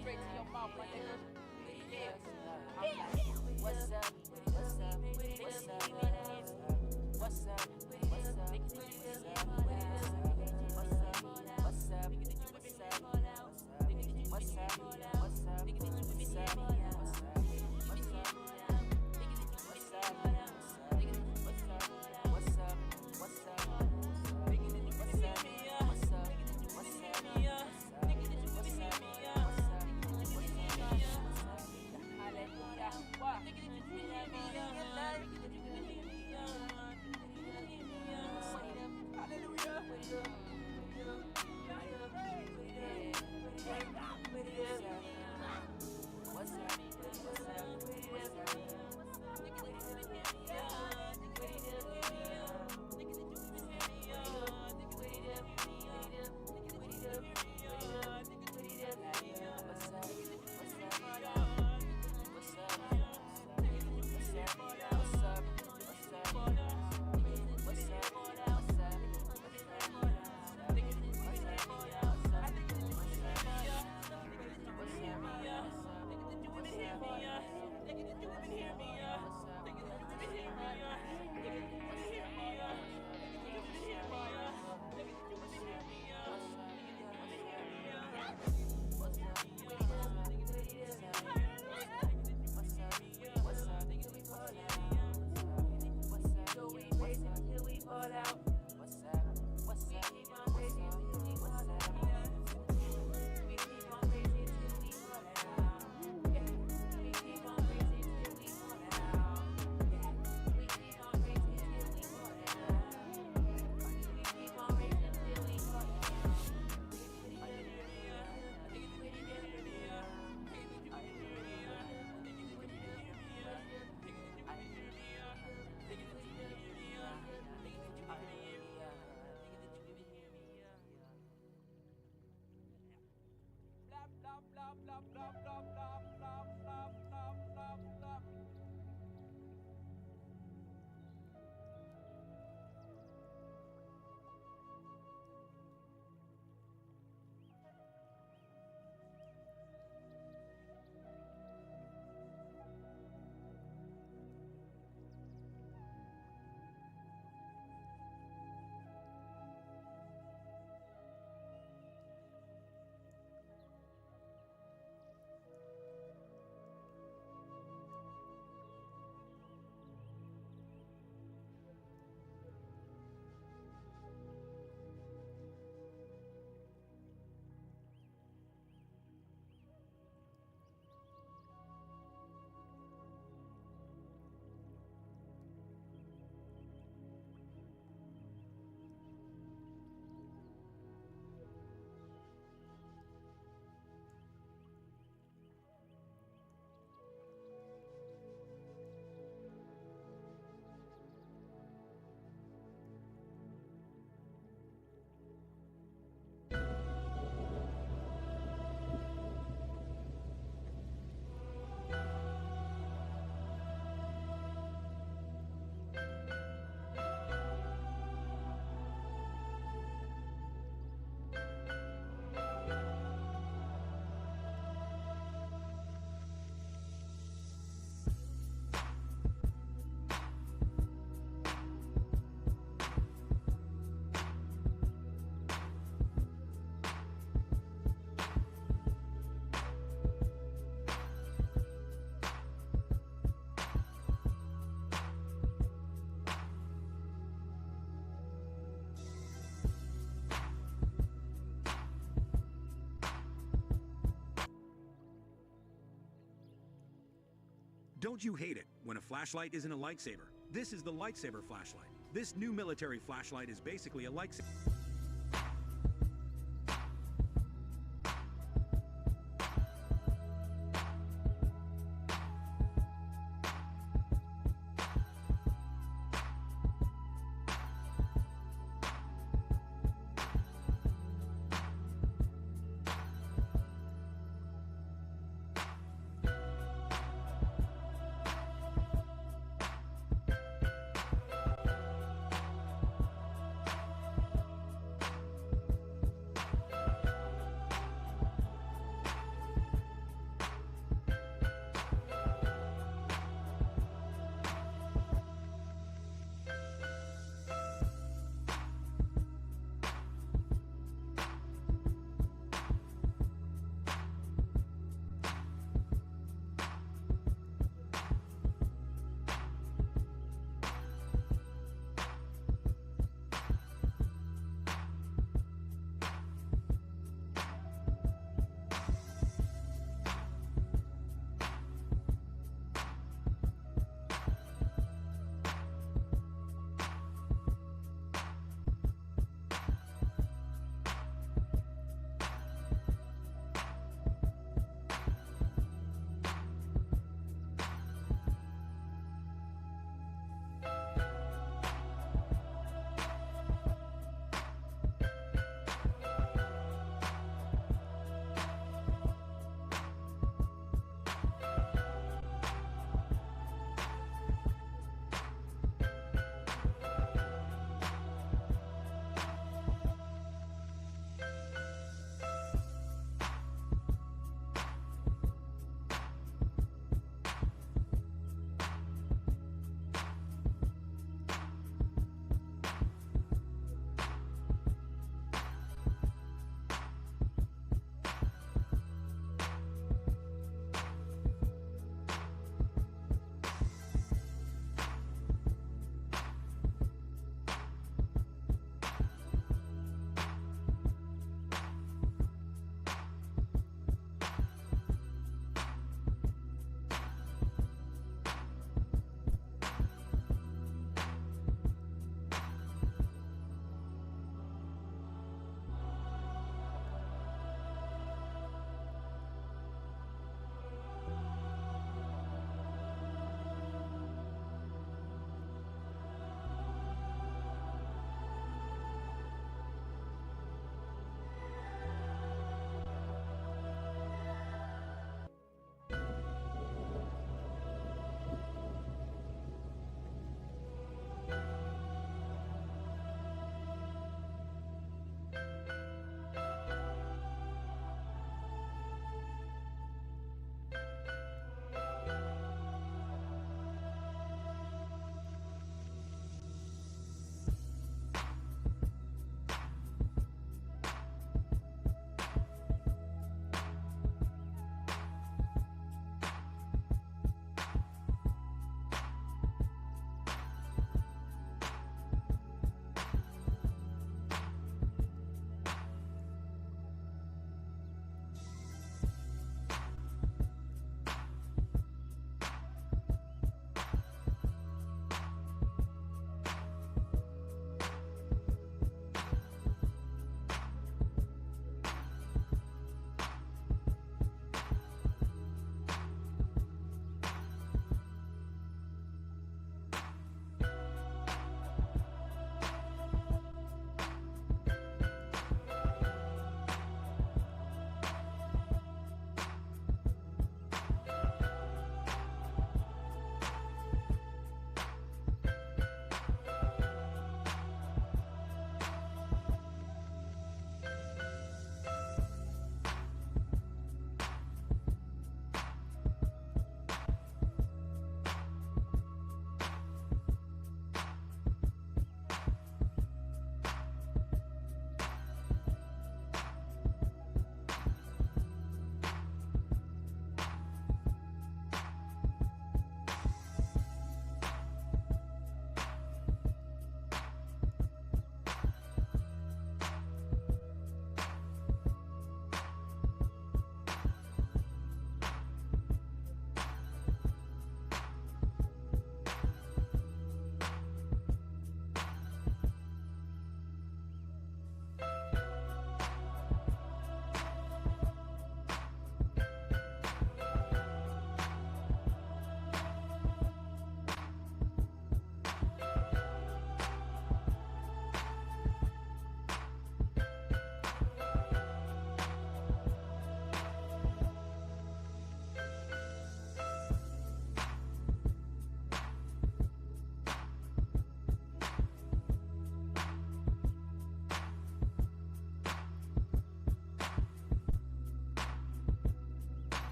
Straight to your mouth, my nigga. Yeah. What's up? What's up? What's up? What's up? What's up? What's up? What's up? What's up? What's up? What's up? What's up? What's Don't you hate it when a flashlight isn't a lightsaber? This is the lightsaber flashlight. This new military flashlight is basically a lightsaber.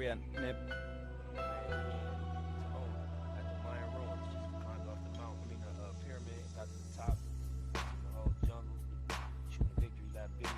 we at, Nip? Oh, at the Mayan ruins. Just climbed off the mountain. I mean, the pyramid. Got to the top. The whole jungle. Shooting a victory lap video.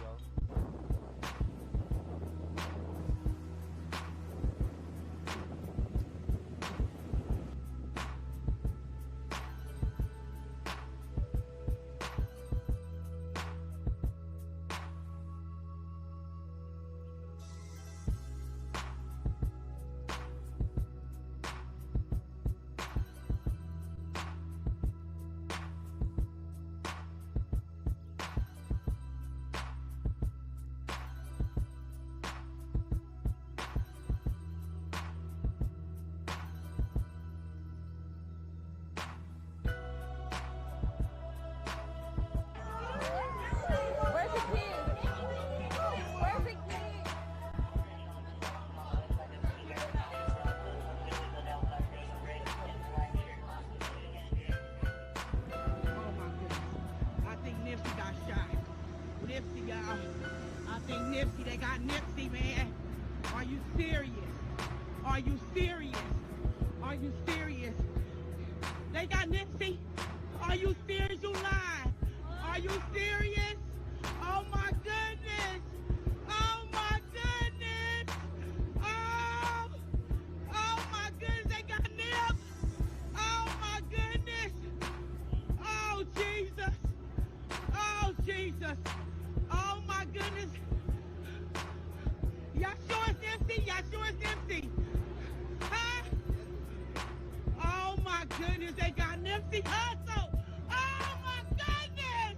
Where's the key? Where's the key? Oh my goodness. I think Nipsey got shot. Nipsey, y'all. I think Nipsey, they got Nipsey, man. Are you serious? Are you serious? Are you serious? They got Nipsey? Are you serious? You lying. Are you serious? Oh my goodness. Oh my goodness. Oh my goodness. They got Nip. Oh my goodness. Oh Jesus. Oh Jesus. Oh my goodness. Y'all sure it's Nipsey? Y'all sure it's Nipsey? Huh? Oh my goodness. They got Nipsey Hussle. Oh my goodness.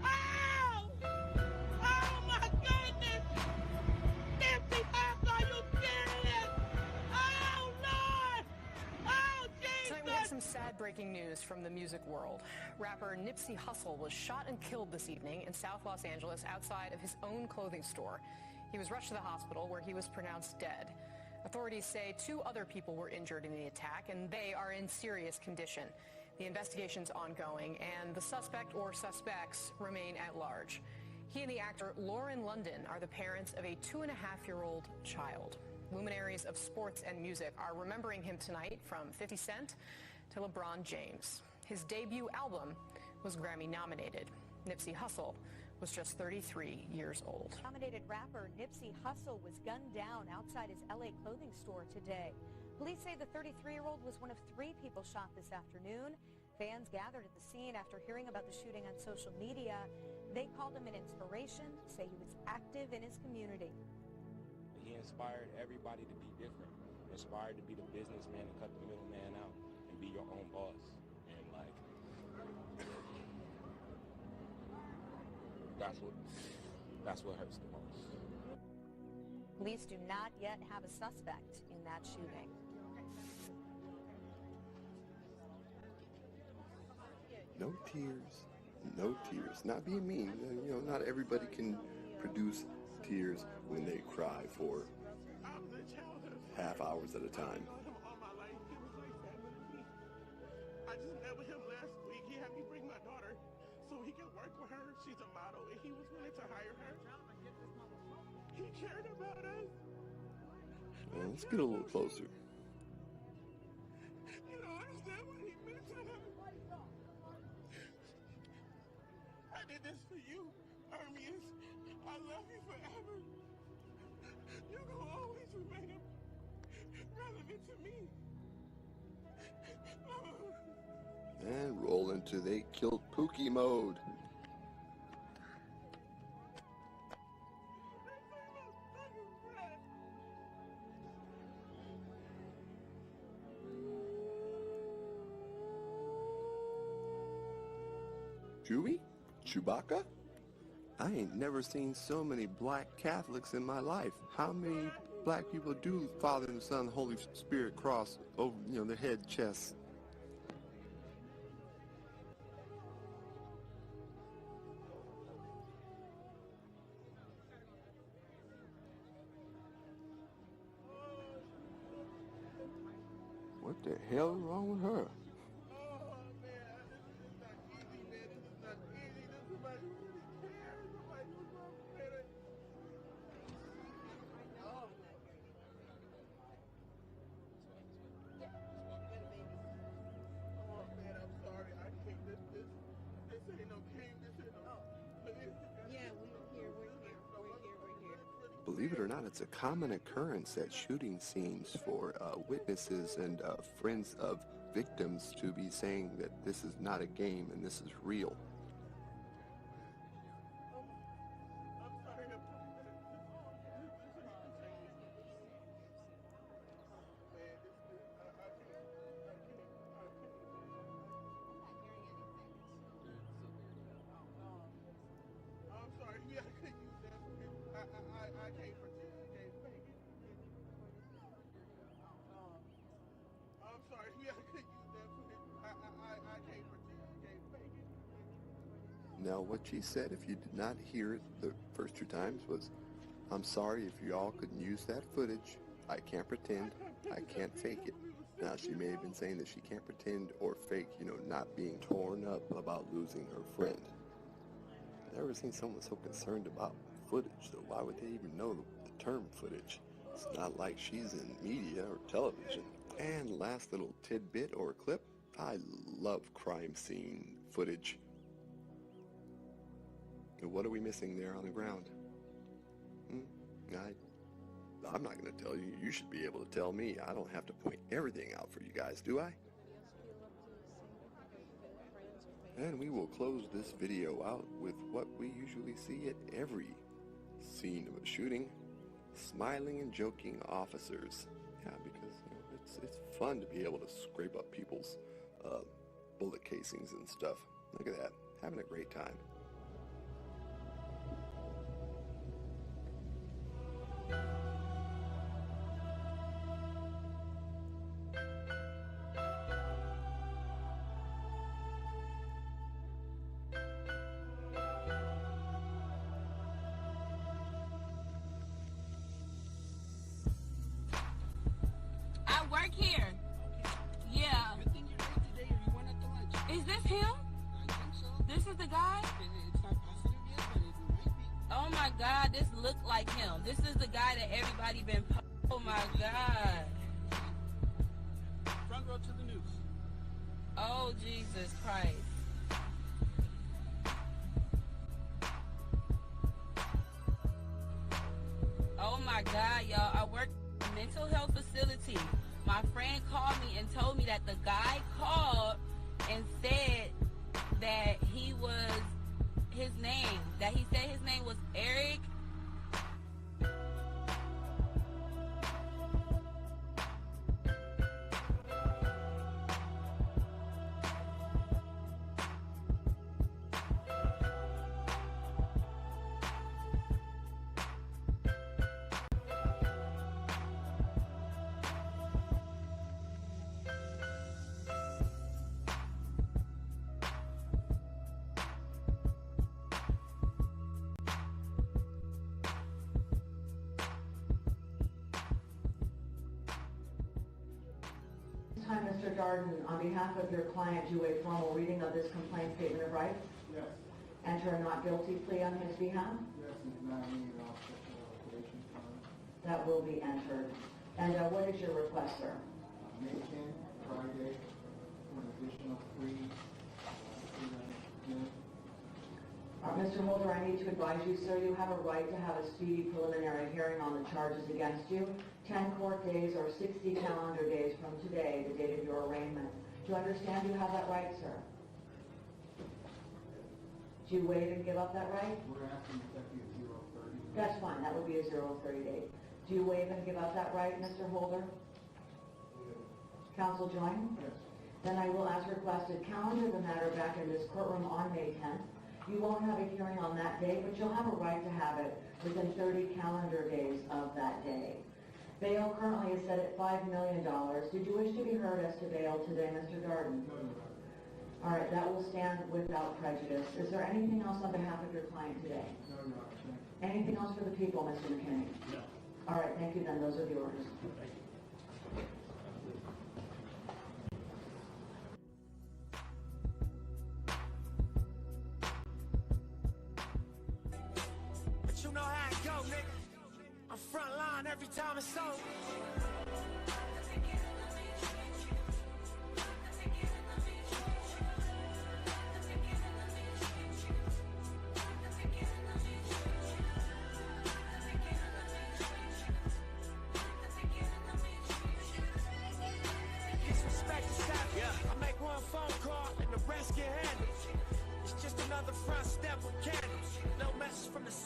Oh. Oh my goodness. Nipsey Hussle, are you serious? Oh Lord. Oh Tonight we have Jesus. some sad breaking news from the music world. Rapper Nipsey Hussle was shot and killed this evening in South Los Angeles outside of his own clothing store. He was rushed to the hospital where he was pronounced dead. Authorities say 2 other people were injured in the attack and they are in serious condition. The investigation's ongoing and the suspect or suspects remain at large. He and the actor Lauren London are the parents of a 2.5-year-old child. Luminaries of sports and music are remembering him tonight, from 50 Cent to LeBron James. His debut album was Grammy nominated. Nipsey Hussle was just 33 years old. Nominated rapper Nipsey Hussle was gunned down outside his LA clothing store today. Police say the 33-year-old was one of 3 people shot this afternoon. Fans gathered at the scene after hearing about the shooting on social media. They called him an inspiration, say he was active in his community. He inspired everybody to be different. Inspired to be the businessman and cut the middleman out and be your own boss. And like, that's what hurts the most. Police do not yet have a suspect in that shooting. No tears, no tears. Not being mean, you know, not everybody can produce tears when they cry for half hours at a time. I just met with him last week. He had me bring my daughter so he can work with her. She's a model and he was willing to hire her. He cared about us. Well, let's get a little closer. You don't understand what he meant to her. I did this for you, Hermes. I love you forever. You're going to always remain relevant to me. And roll into they killed Pookie mode. Chewie? Chewbacca? I ain't never seen so many black Catholics in my life. How many black people do Father and Son, Holy Spirit cross over, their head, chest? What the hell is wrong with her? believe it or not, it's a common occurrence at shooting scenes for witnesses and friends of victims to be saying that this is not a game and this is real. Now, what she said, if you did not hear it the first 2 times, was, "I'm sorry if y'all couldn't use that footage. I can't pretend. I can't fake it." Now, she may have been saying that she can't pretend or fake, not being torn up about losing her friend. I've never seen someone so concerned about footage, though. Why would they even know the term footage? It's not like she's in media or television. And last little tidbit or clip, I love crime scene footage. What are we missing there on the ground? I'm not going to tell you. You should be able to tell me. I don't have to point everything out for you guys, do I? And we will close this video out with what we usually see at every scene of a shooting: smiling and joking officers. Yeah, because it's fun to be able to scrape up people's bullet casings and stuff. Look at that, having a great time. Work here. Yeah. Good thing you're late today or you went at the lunch. Is this him? I think so. This is the guy? It's not positive yet, but it might be. Oh my God, this looked like him. This is the guy that everybody been oh my God. Front row to the news. Oh Jesus Christ. Oh my God, y'all. I work in a mental health facility. My friend called me and told me that the guy called and said that he said his name was Eric. Hi, Mr. Darden. On behalf of your client, do a formal reading of this complaint statement of rights? Yes. Enter a not guilty plea on his behalf? Yes, he's not needed all sexual allegations on it. That will be entered. And what is your request, sir? May 10th, Friday, for an additional free Mr. Holder, I need to advise you, sir, you have a right to have a speedy preliminary hearing on the charges against you. 10 court days or 60 calendar days from today, the date of your arraignment. Do you understand you have that right, sir? Do you waive and give up that right? We're asking if that be a 030. That's fine. That would be a 030 date. Do you waive and give up that right, Mr. Holder? Counsel join? Yes. Then I will, as requested, calendar the matter back in this courtroom on May 10th. You won't have a hearing on that day, but you'll have a right to have it within 30 calendar days of that day. Bail currently is set at $5 million. Did you wish to be heard as to bail today, Mr. Darden? No, no. All right, that will stand without prejudice. Is there anything else on behalf of your client today? No, no, thank you. Anything else for the people, Mr. McKinney? No. All right, thank you then. Those are the orders. But you know how it go, nigga. I'm front line every time it's over.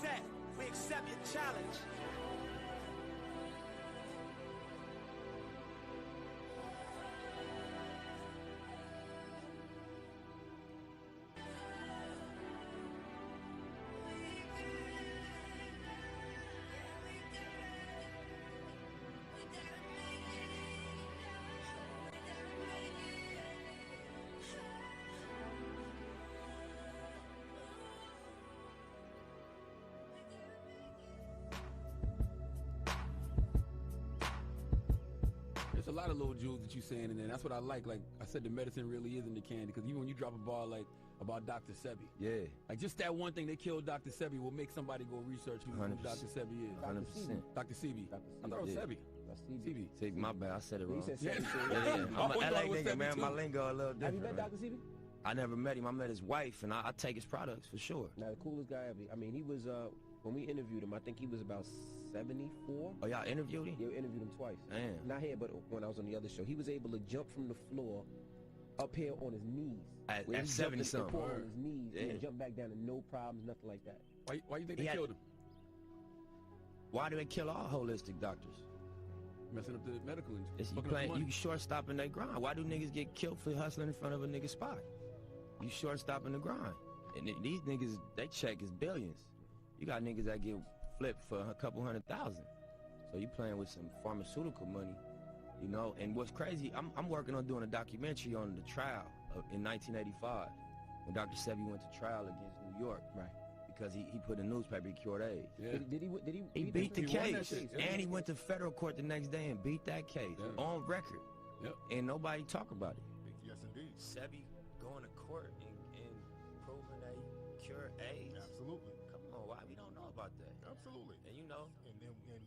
set. We accept your challenge. There's a lot of little jewels that you saying in there. That's what I like. Like I said, the medicine really is in the candy. Because even when you drop a bar like about Dr. Sebi, Yeah. like just that one thing, they killed Dr. Sebi, will make somebody go research who 100%. Dr. Sebi is. 100%. Dr. Sebi. I thought it was Yeah. Sebi. Sebi. See, my bad, I said it wrong. said Sebi, too. Yeah. I'm Oh, a you LA thought it was nigga, Sebi, man. too? My lingo a little different. Have you met man. Dr. Sebi? I never met him. I met his wife, and I take his products for sure. Now, the coolest guy ever. I mean, he was, when we interviewed him, I think he was about 74. Oh, y'all interviewed him? Yeah, we interviewed him twice. Damn. Not here, but when I was on the other show. He was able to jump from the floor up here on his knees. At Where he jumped 70 in the something. floor on his knees, Yeah. and jump back down and no problems, nothing like that. Why you think He they had- killed him? Why do they kill all holistic doctors? Messing up the medical industry. It's, you Fucking up the playing, money. you short-stopping their grind. Why do niggas get killed for hustling in front of a nigga spot? You short-stopping the grind. And these niggas, they check is billions. You got niggas that get flipped for a couple $100,000. So you playing with some pharmaceutical money, you know? And what's crazy, I'm working on doing a documentary on the trial in 1985 when Dr. Sebi went to trial against New York. Right. Because he put in the newspaper, he cured AIDS. Yeah. Did he He beat the He won that case, shit, yeah. and he went to federal court the next day and beat that case Yeah. on record. Yep. And nobody talk about it. Yes, indeed. Sebi going to court and proving that he cured AIDS. Absolutely. Come on, why we don't know about that? Absolutely. And you know, And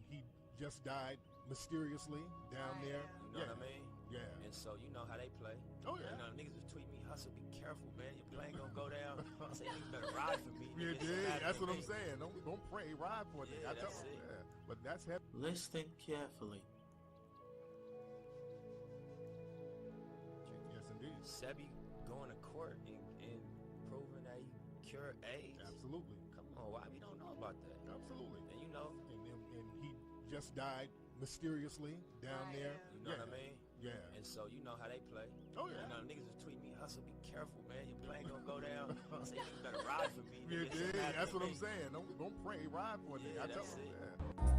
he just died mysteriously down there. you know what I mean? Yeah. And so you know how they play. Oh, yeah. You know, niggas was tweeting me, hustle, be careful, man. Your plane gonna go down. I say, niggas better ride for me. Yeah, nigga. It's a matter that's of what I'm me. saying. Don't pray, ride for it. Yeah, I tell that's them, it. yeah. But that's heavy. Listen carefully. Yes, indeed. Sebi going to court and proving that he cured AIDS. Absolutely. Come on, why we don't know about that? Absolutely. And you know, And he just died mysteriously down there. you know what I mean? Yeah. And so you know how they play. Oh, yeah. You know, niggas was tweeting me, hustle, be careful, man. Your plane gonna go down. I say, niggas better ride for me. Yeah, nigga. It's a matter that's of what I'm me. saying. Don't pray, ride for it. Yeah, I tell that's them. it. Yeah.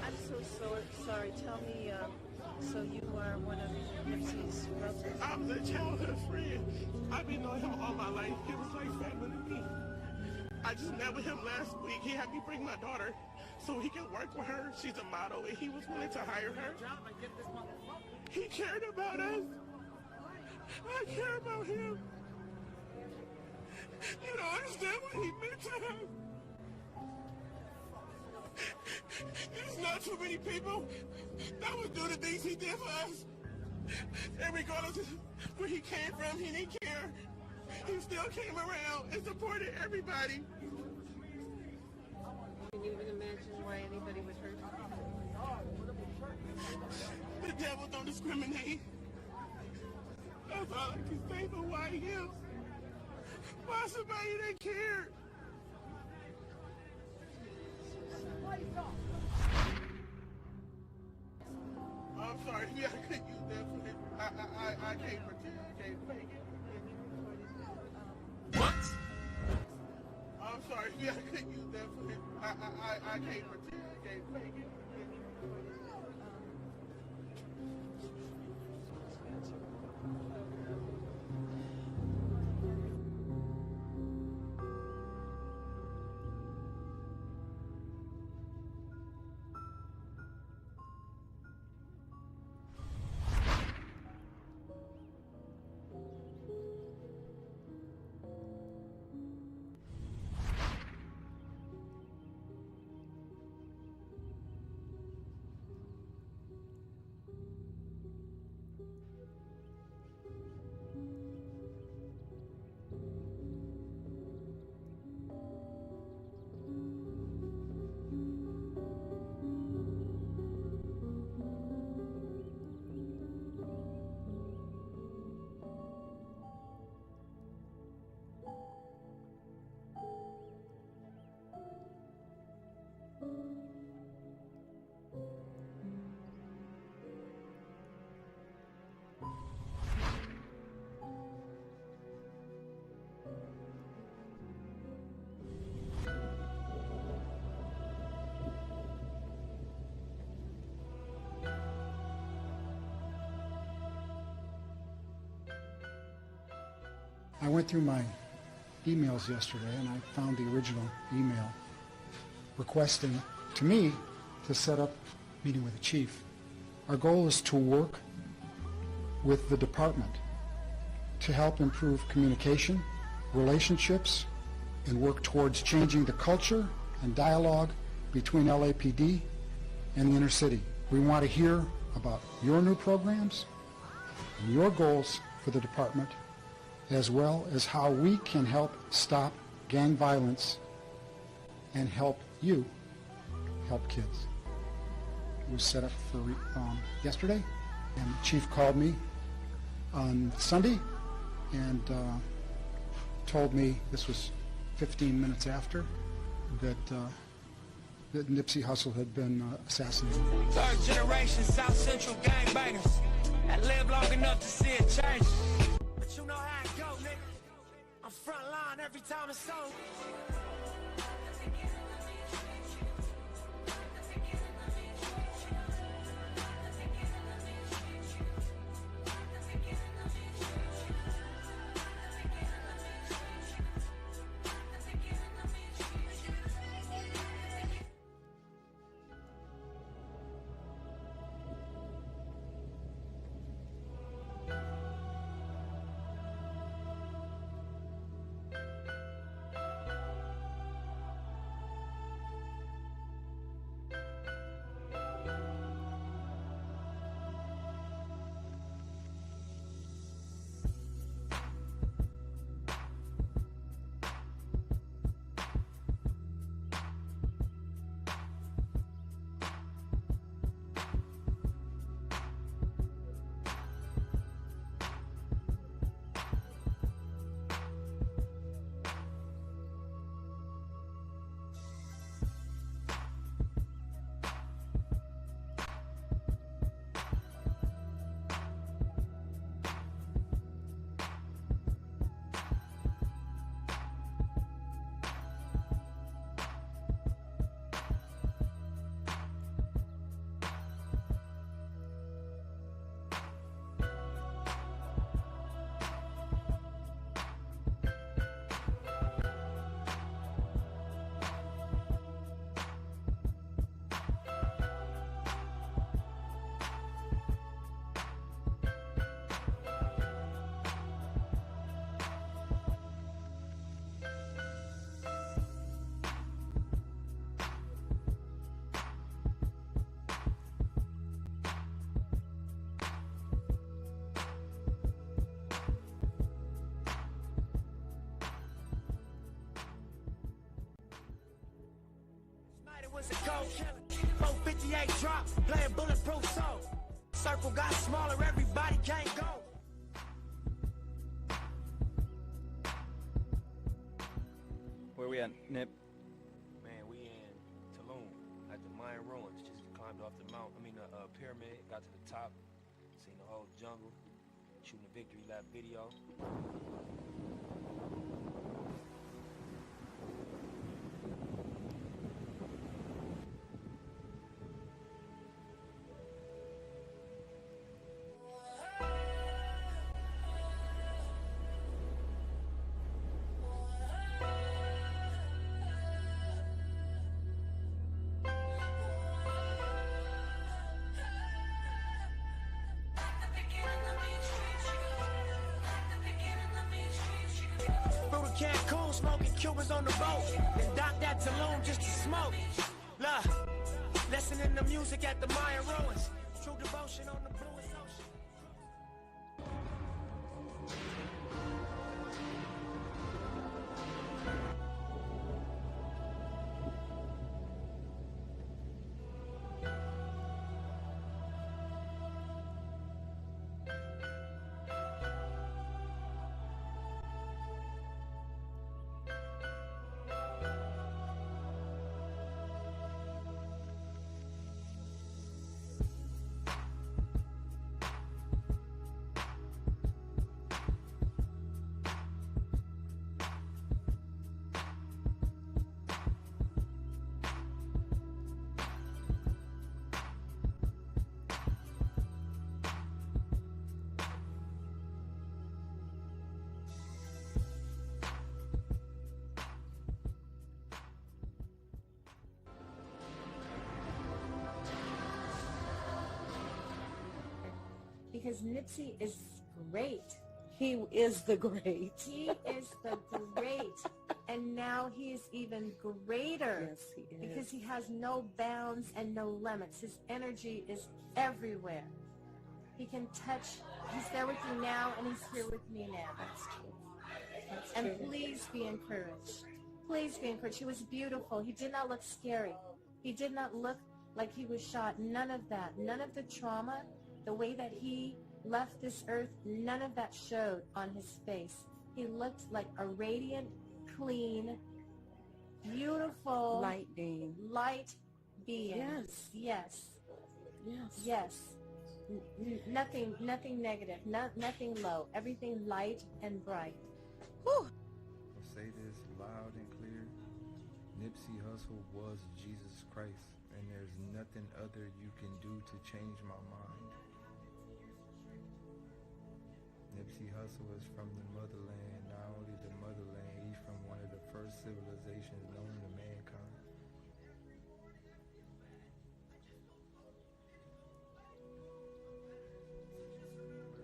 I'm so sorry. Tell me, so you are one of Nipsey's relatives? I'm the childhood friend. I've been knowing him all my life. He was like family to me. I just met with him last week. He had me bring my daughter so he can work with her. She's a model, and he was willing to hire her. He cared about us. I care about him. You don't understand what he meant to him. There's not too many people that would do the things he did for us. And regardless of where he came from, he didn't care. He still came around and supported everybody. Can you even imagine why anybody would hurt you? The devil don't discriminate. That's all I can say, but why him? Why somebody that cared? I'm sorry, yeah, I couldn't use that for it. I can't pretend, I can't fake it. What? I'm sorry, yeah, I couldn't use that for it. I can't pretend, I can't fake it. I went through my emails yesterday and I found the original email requesting to me to set up a meeting with the chief. Our goal is to work with the department to help improve communication, relationships, and work towards changing the culture and dialogue between LAPD and the inner city. We want to hear about your new programs and your goals for the department, as well as how we can help stop gang violence and help you help kids. It was set up for yesterday, and the chief called me on Sunday and told me, this was 15 minutes after, that that Nipsey Hussle had been assassinated. Third generation South Central gangbangers that live long enough to see it change. But you know how it go, nigga. I'm front line every time it's on. Was a cold killer. 458 drop, playing bulletproof soul. Circle got smaller, everybody can't go. Where we at, Nip? Man, we in Tulum at the Mayan ruins. Just climbed off the pyramid, got to the top, seen the whole jungle, shooting a victory lap video. Cancun, smoking Cubans on the boat, and docked at Tulum just to smoke. Look, listening to music at the Mayan ruins. True devotion on the bluest ocean. because Nipsey is great. He is the great. He is the great. And now he is even greater. Yes, he is. Because he has no bounds and no limits. His energy is everywhere. He can touch. He's there with you now, and he's here with me now. That's true. That's And true. please be encouraged. Please be encouraged. He was beautiful. He did not look scary. He did not look like he was shot. None of that. None of the trauma, the way that he left this earth, none of that showed on his face. He looked like a radiant, clean, beautiful Light being. light being. Yes. Yes. Yes. Yes. Nothing negative, nothing low. Everything light and bright. Whew. I'll say this loud and clear. Nipsey Hussle was Jesus Christ, and there's nothing other you can do to change my mind. Nipsey Hussle is from the motherland, not only the motherland, he's from one of the first civilizations known to mankind.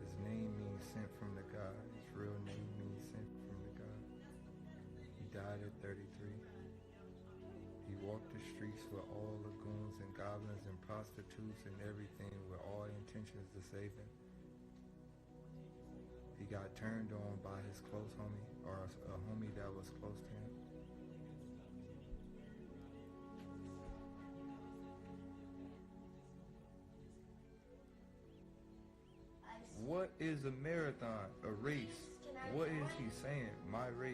His name means sent from the God. His real name means sent from the God. He died at 33. He walked the streets with all the goons and goblins and prostitutes and everything with all intentions to save him. He got turned on by his close homie, or a homie that was close to him. What is a marathon? A race. What is he saying? My race.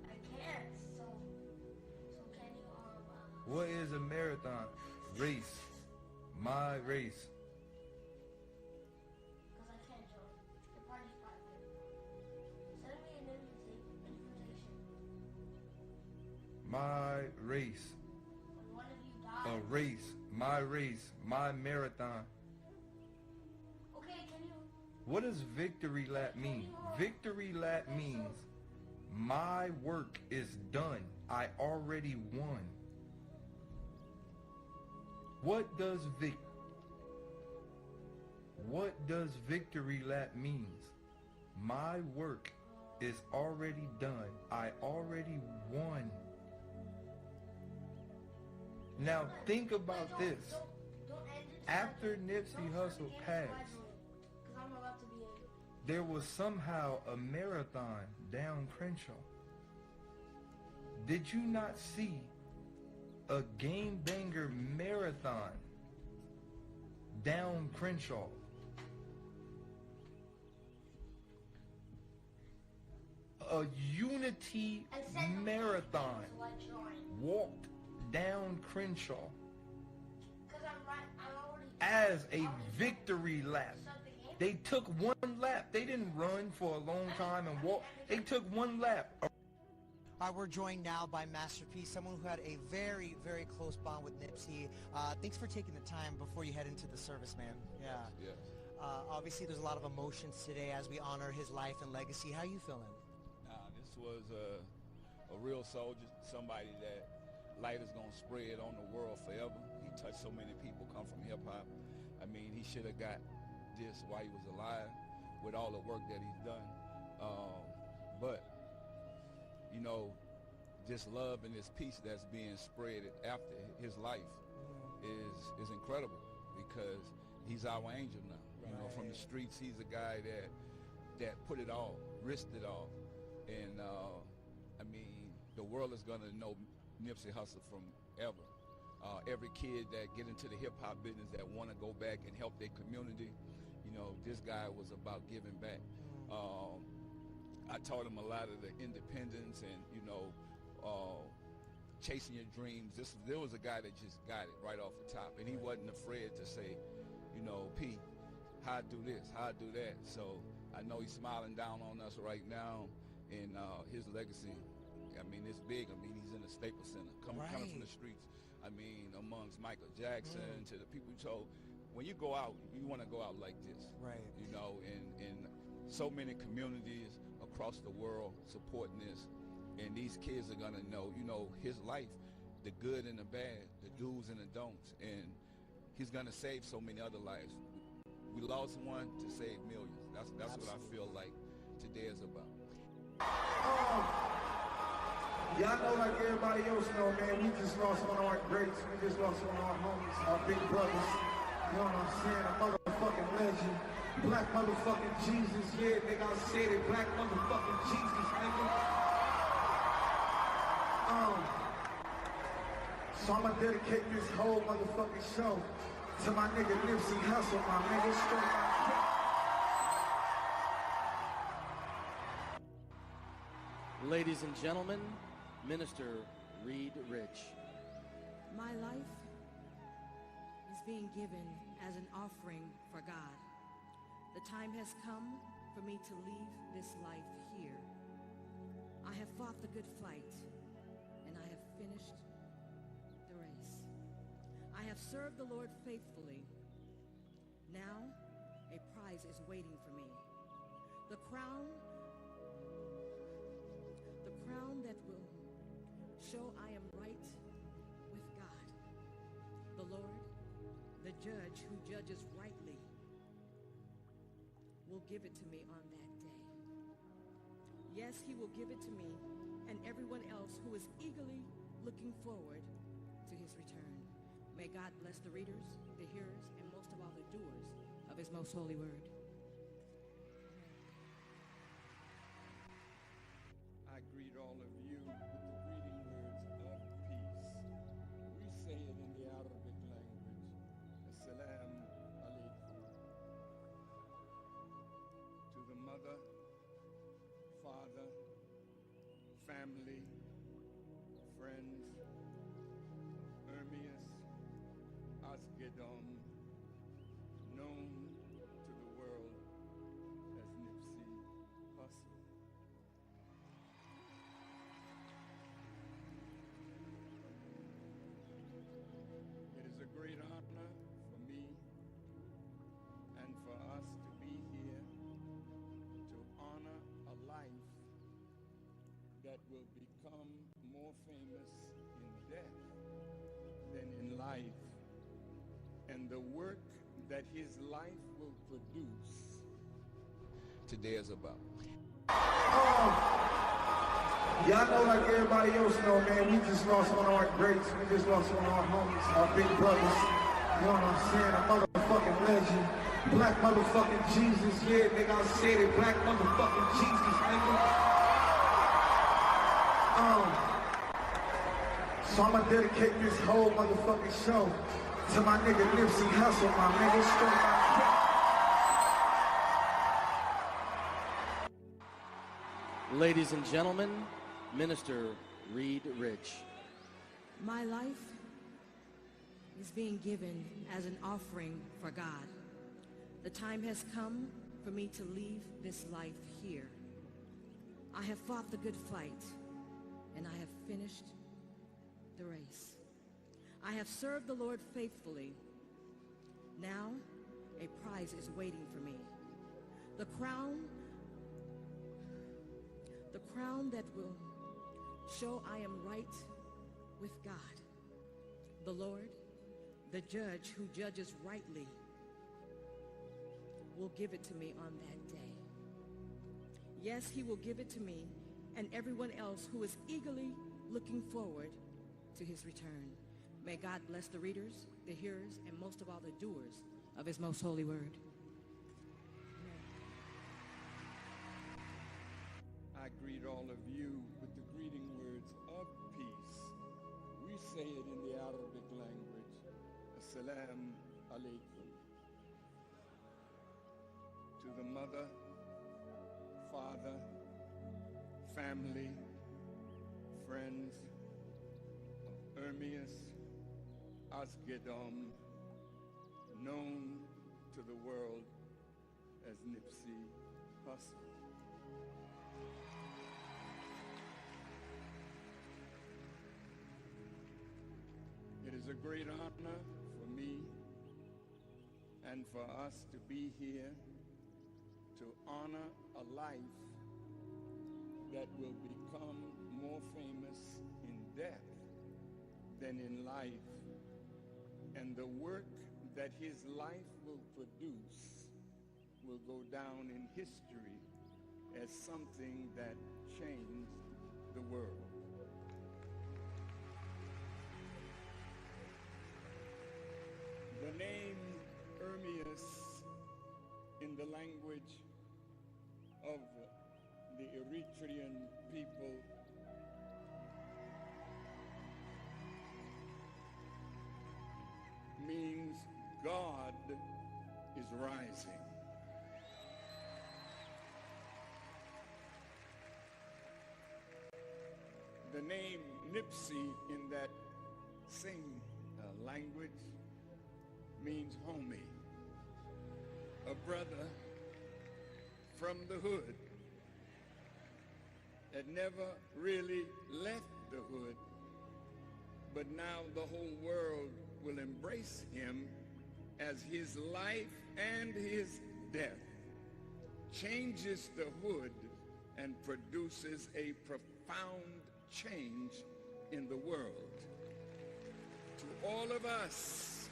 I can't, so can you, What is a marathon? Race. My race. because I can't join. The party's private. Send me an invitation. My race. When one of you dies. A race. My race. My marathon. Okay, can you? What does victory lap mean? Victory lap means my work is done. I already won. What does victory lap means? My work is already done. I already won. Now think about this. Don't end it. After Nipsey Hussle passed, Because I'm about to be in. there was somehow a marathon down Crenshaw. Did you not see a game banger marathon down Crenshaw? A unity marathon walked down Crenshaw Because I'm already. as a victory lap. They took one lap. They didn't run for a long time and walk. They took one lap. We're joined now by Masterpiece, someone who had a very, very close bond with Nipsey. Thanks for taking the time before you head into the service, man. Yeah. Yes. Obviously, there's a lot of emotions today as we honor his life and legacy. How you feeling? This was a real soldier, somebody that light is gonna spread on the world forever. He touched so many people, come from hip hop. I mean, he should have got this while he was alive with all the work that he's done. But you know, this love and this peace that's being spread after his life is incredible, because he's our angel now. You know, from the streets, he's a guy that put it all, risked it all. And I mean, the world is gonna know Nipsey Hussle from ever. Every kid that get into the hip hop business that want to go back and help their community, you know, this guy was about giving back. I taught him a lot of the independence and, you know, chasing your dreams. There was a guy that just got it right off the top, and he wasn't afraid to say, you know, P, how I do this, how I do that. So I know he's smiling down on us right now, and his legacy, I mean, it's big. I mean, he's in the Staples Center, coming from the streets. I mean, amongst Michael Jackson to the people. So when you go out, you want to go out like this, right? You know, and so many communities across the world supporting this, and these kids are gonna know, you know, his life, the good and the bad, the do's and the don'ts, and he's gonna save so many other lives We lost one to save millions. That's what I feel like today is about. Y'all know, like everybody else know, man, we just lost one of our greats. We just lost one of our homies, our big brothers. You know what I'm saying? A motherfucking legend. Black motherfucking Jesus. Yeah, nigga, I said it. Black motherfucking Jesus, nigga. So I'ma dedicate this whole motherfucking show to my nigga Nipsey Hussle, my nigga. Straight Ladies and gentlemen, Minister Reed Rich. My life is being given as an offering for God. The time has come for me to leave this life here. I have fought the good fight, and I have finished the race. I have served the Lord faithfully. Now, a prize is waiting for me. The crown that will show I am right with God. The Lord, the judge who judges rightly, will give it to me on that day. Yes, he will give it to me and everyone else who is eagerly looking forward to his return. May God bless the readers, the hearers, and most of all the doers of his most holy word. I greet all of you with the greeting words of peace. We say it in the Arabic language. Assalamu alaikum. To the mother, father, family, friends, Ermias, Asgedom, known to the world as Nipsey Hussle. It is a great honor for me and for us to be here to honor a life that will become more famous in death than in life, and the work that his life will produce today is about. Y'all know, like everybody else know, man, we just lost one of our greats. We just lost one of our homies, our big brothers. You know what I'm saying? A motherfucking legend. Black motherfucking Jesus. Yeah, nigga, I said it. Black motherfucking Jesus, nigga. So I'ma dedicate this whole motherfucking show to my nigga Nipsey Hussle, my nigga. Straight Ladies and gentlemen, Minister Reed Rich. My life is being given as an offering for God. The time has come for me to leave this life here. I have fought the good fight, and I have finished the race. I have served the Lord faithfully. Now, a prize is waiting for me. The crown that will show I am right with God. The Lord, the judge who judges rightly, will give it to me on that day. Yes, he will give it to me and everyone else who is eagerly looking forward to his return. May God bless the readers, the hearers, and most of all the doers of his most holy word. I greet all of you with the greeting words of peace. We say it in the Arabic language. Assalamu alaikum. To the mother, father, family, friends of Ermias, Asgedom, known to the world as Nipsey Hussle. It is a great honor for me and for us to be here to honor a life that will become more famous in death than in life, and the work that his life will produce will go down in history as something that changed the world. The name Ermias in the language of the Eritrean people means God is rising. The name Nipsey in that same language means homie, a brother from the hood that never really left the hood, but now the whole world will embrace him as his life and his death changes the hood and produces a profound change in the world. To all of us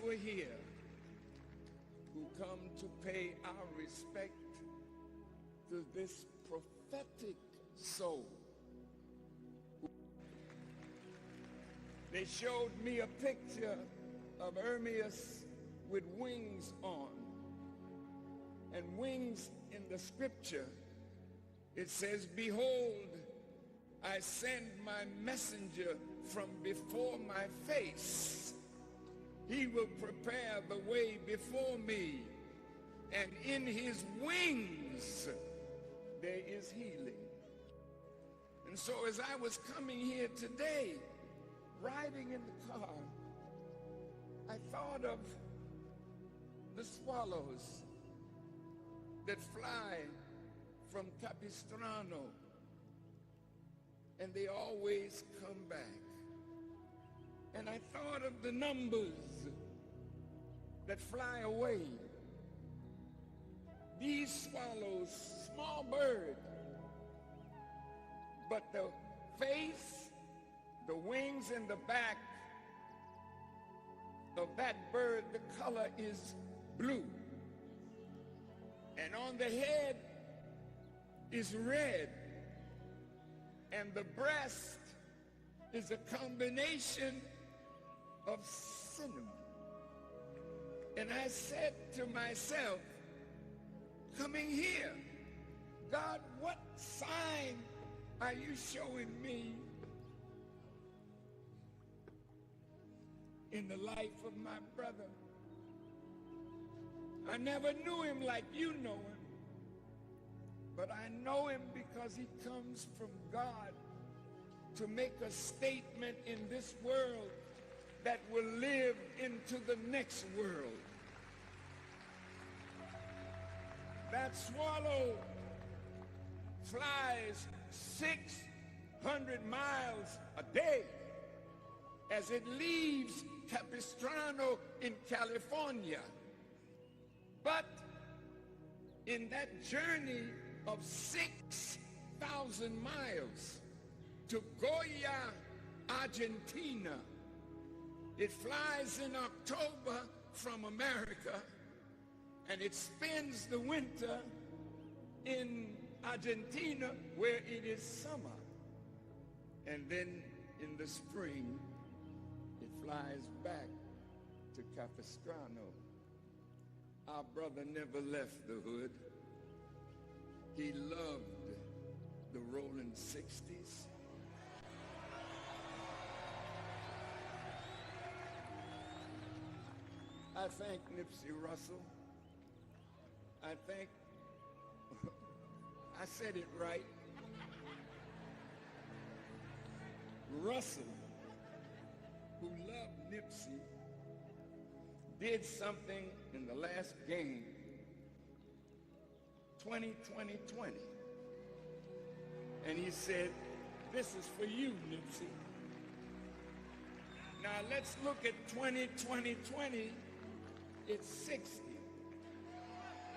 who are here, who come to pay our respect to this prophetic soul, they showed me a picture of Ermias with wings on. And wings in the scripture, it says, "Behold, I send my messenger from before my face. He will prepare the way before me, and in his wings there is healing." And so as I was coming here today, riding in the car, I thought of the swallows that fly from Capistrano, and they always come back. And I thought of the numbers that fly away. These swallows, small bird, but the face, the wings and the back of that bird, the color is blue. And on the head is red. And the breast is a combination of cinnamon. And I said to myself, coming here, God, what sign are you showing me in the life of my brother? I never knew him like you know him, but I know him because he comes from God to make a statement in this world that will live into the next world. That swallow flies 600 miles a day as it leaves Capistrano in California. But in that journey of 6,000 miles to Goya, Argentina, it flies in October from America, and it spends the winter in Argentina where it is summer. And then in the spring, it flies back to Capistrano. Our brother never left the hood. He loved the rolling 60s. I thank Nipsey Russell. I thank, I said it right, Russell, who loved Nipsey, did something in the last game, 20-20-20. And he said, this is for you, Nipsey. Now let's look at 20-20-20. It's 60.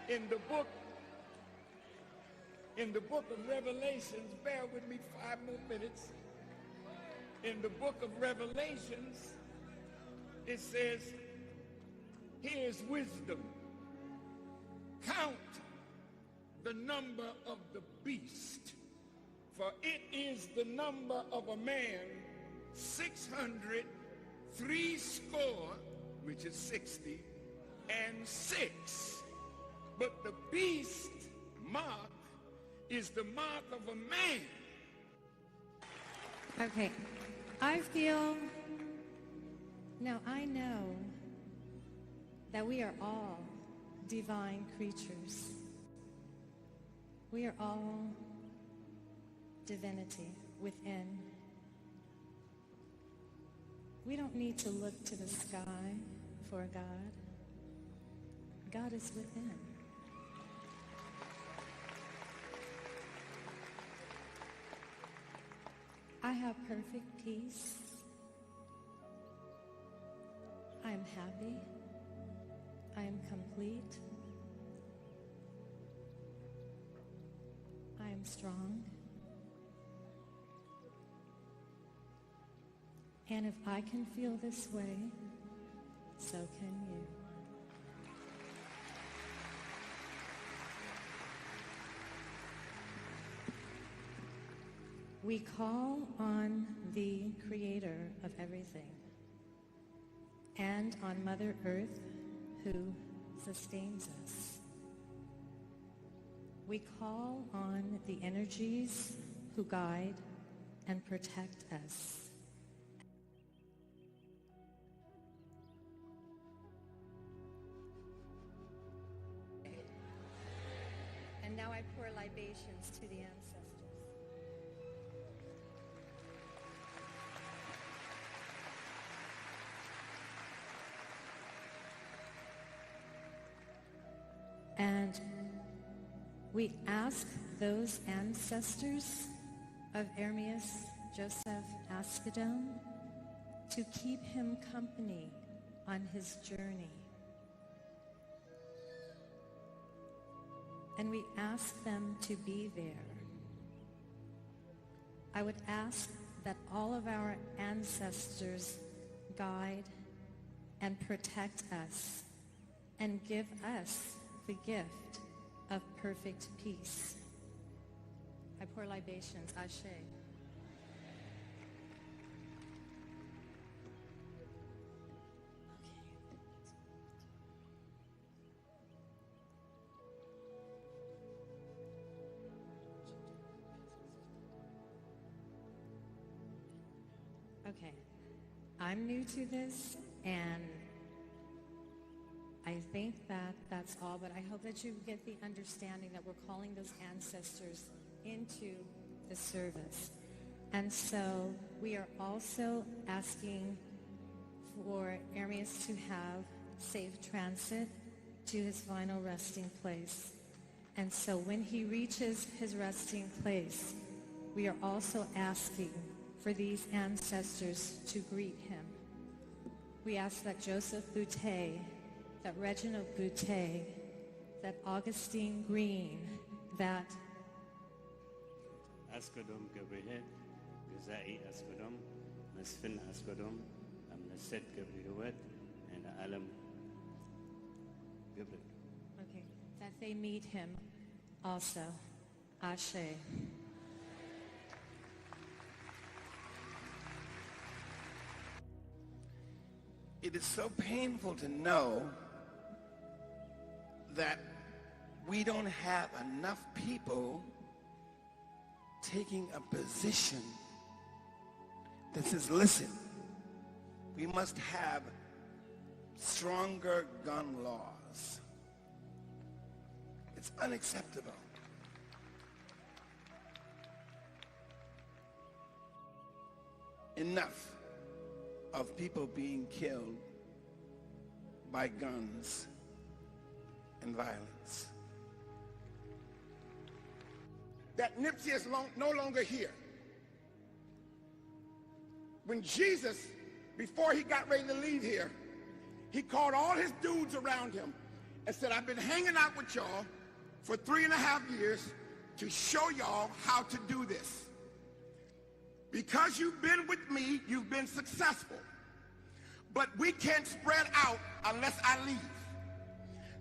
In the book of Revelations, bear with me 5 more minutes. In the book of Revelations, it says, Here's wisdom. Count the number of the beast, for it is the number of a man 660, which is 60, and 6. But the beast mark is the mark of a man. Okay, I know that we are all divine creatures. We are all divinity within. We don't need to look to the sky for a God. God is within. I have perfect peace. I am happy. I am complete. I am strong. And if I can feel this way, so can you. We call on the Creator of everything and on Mother Earth who sustains us. We call on the energies who guide and protect us. And now I pour libations to the ancestors. And we ask those ancestors of Ermias Joseph Askedom to keep him company on his journey. And we ask them to be there. I would ask that all of our ancestors guide and protect us and give us the gift of perfect peace. I pour libations, Ashe. Okay, I'm new to this, and I think that that's all, but I hope that you get the understanding that we're calling those ancestors into the service. And so we are also asking for Ermias to have safe transit to his final resting place. And so when he reaches his resting place, we are also asking for these ancestors to greet him. We ask that Joseph Boutte, that Reginald Boutte, that Augustine Green, that Askodom Gabriel, Gazai Askodom, Nasfin Askodom, Amnaset Gabriel, and Alam Gabriel. Okay, that they meet him also. Ashe. It is so painful to know that we don't have enough people taking a position that says, listen, we must have stronger gun laws. It's unacceptable. Enough of people being killed by guns and violence. That Nipsey is no longer here. When Jesus, before he got ready to leave here, he called all his dudes around him and said, I've been hanging out with y'all for 3.5 years to show y'all how to do this. Because you've been with me, you've been successful. but we can't spread out unless I leave.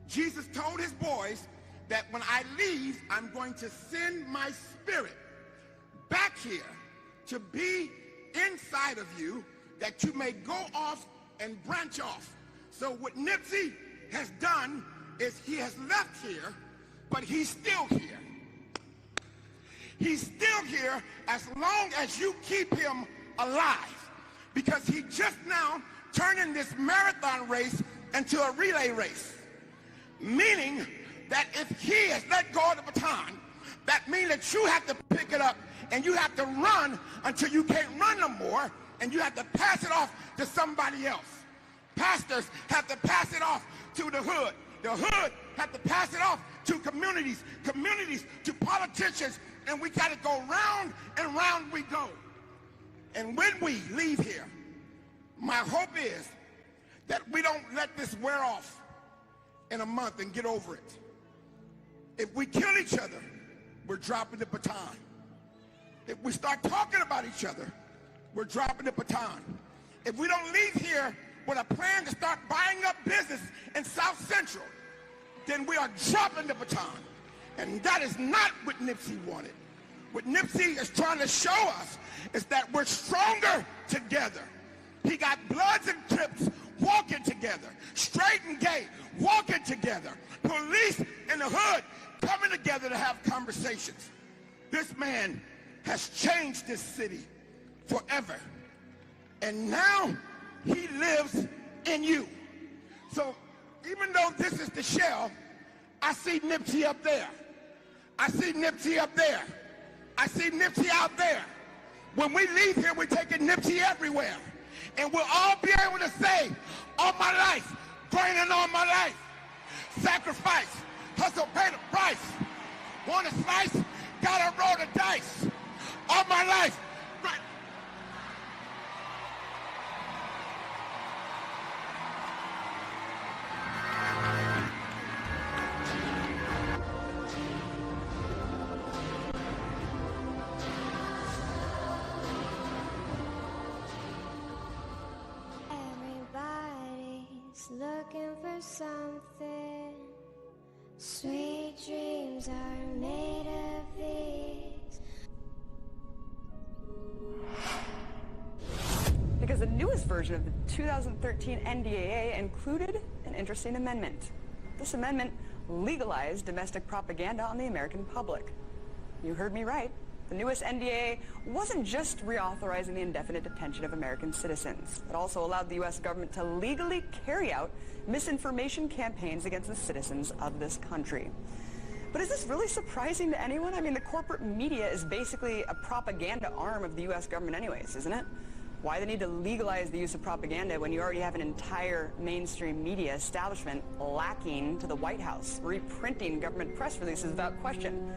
Jesus told his boys that when I leave, I'm going to send my spirit back here to be inside of you, that you may go off and branch off. So what Nipsey has done is he has left here, but he's still here. He's still here as long as you keep him alive, because he just now turning this marathon race into a relay race, meaning that if he has let go of the baton, that means that you have to pick it up and you have to run until you can't run no more, and you have to pass it off to somebody else. Pastors have to pass it off to the hood. The hood have to pass it off to communities, communities to politicians, and we got to go round and round we go. And when we leave here, my hope is that we don't let this wear off in a month and get over it. If we kill each other, we're dropping the baton. If we start talking about each other, we're dropping the baton. If we don't leave here with a plan to start buying up business in South Central, then we are dropping the baton. And that is not what Nipsey wanted. What Nipsey is trying to show us is that we're stronger together. He got Bloods and Crips walking together, straight and gay walking together, police in the hood coming together to have conversations. This man has changed this city forever. And now he lives in you. So even though this is the shell, I see Nipsey up there. I see Nipsey up there. I see Nipsey out there. When we leave here, we're taking Nipsey everywhere. And we'll all be able to say, all my life, grinding all my life, sacrifice, hustle, pay the price. Want a slice? Gotta roll the dice. All my life. Everybody's looking for something. Sweet dreams are made of these. Because the newest version of the 2013 NDAA included an interesting amendment. This amendment legalized domestic propaganda on the American public. You heard me right. The newest NDAA wasn't just reauthorizing the indefinite detention of American citizens. It also allowed the U.S. government to legally carry out misinformation campaigns against the citizens of this country. But is this really surprising to anyone? I mean, the corporate media is basically a propaganda arm of the U.S. government anyways, isn't it? Why the need to legalize the use of propaganda when you already have an entire mainstream media establishment lacking to the White House, reprinting government press releases without question?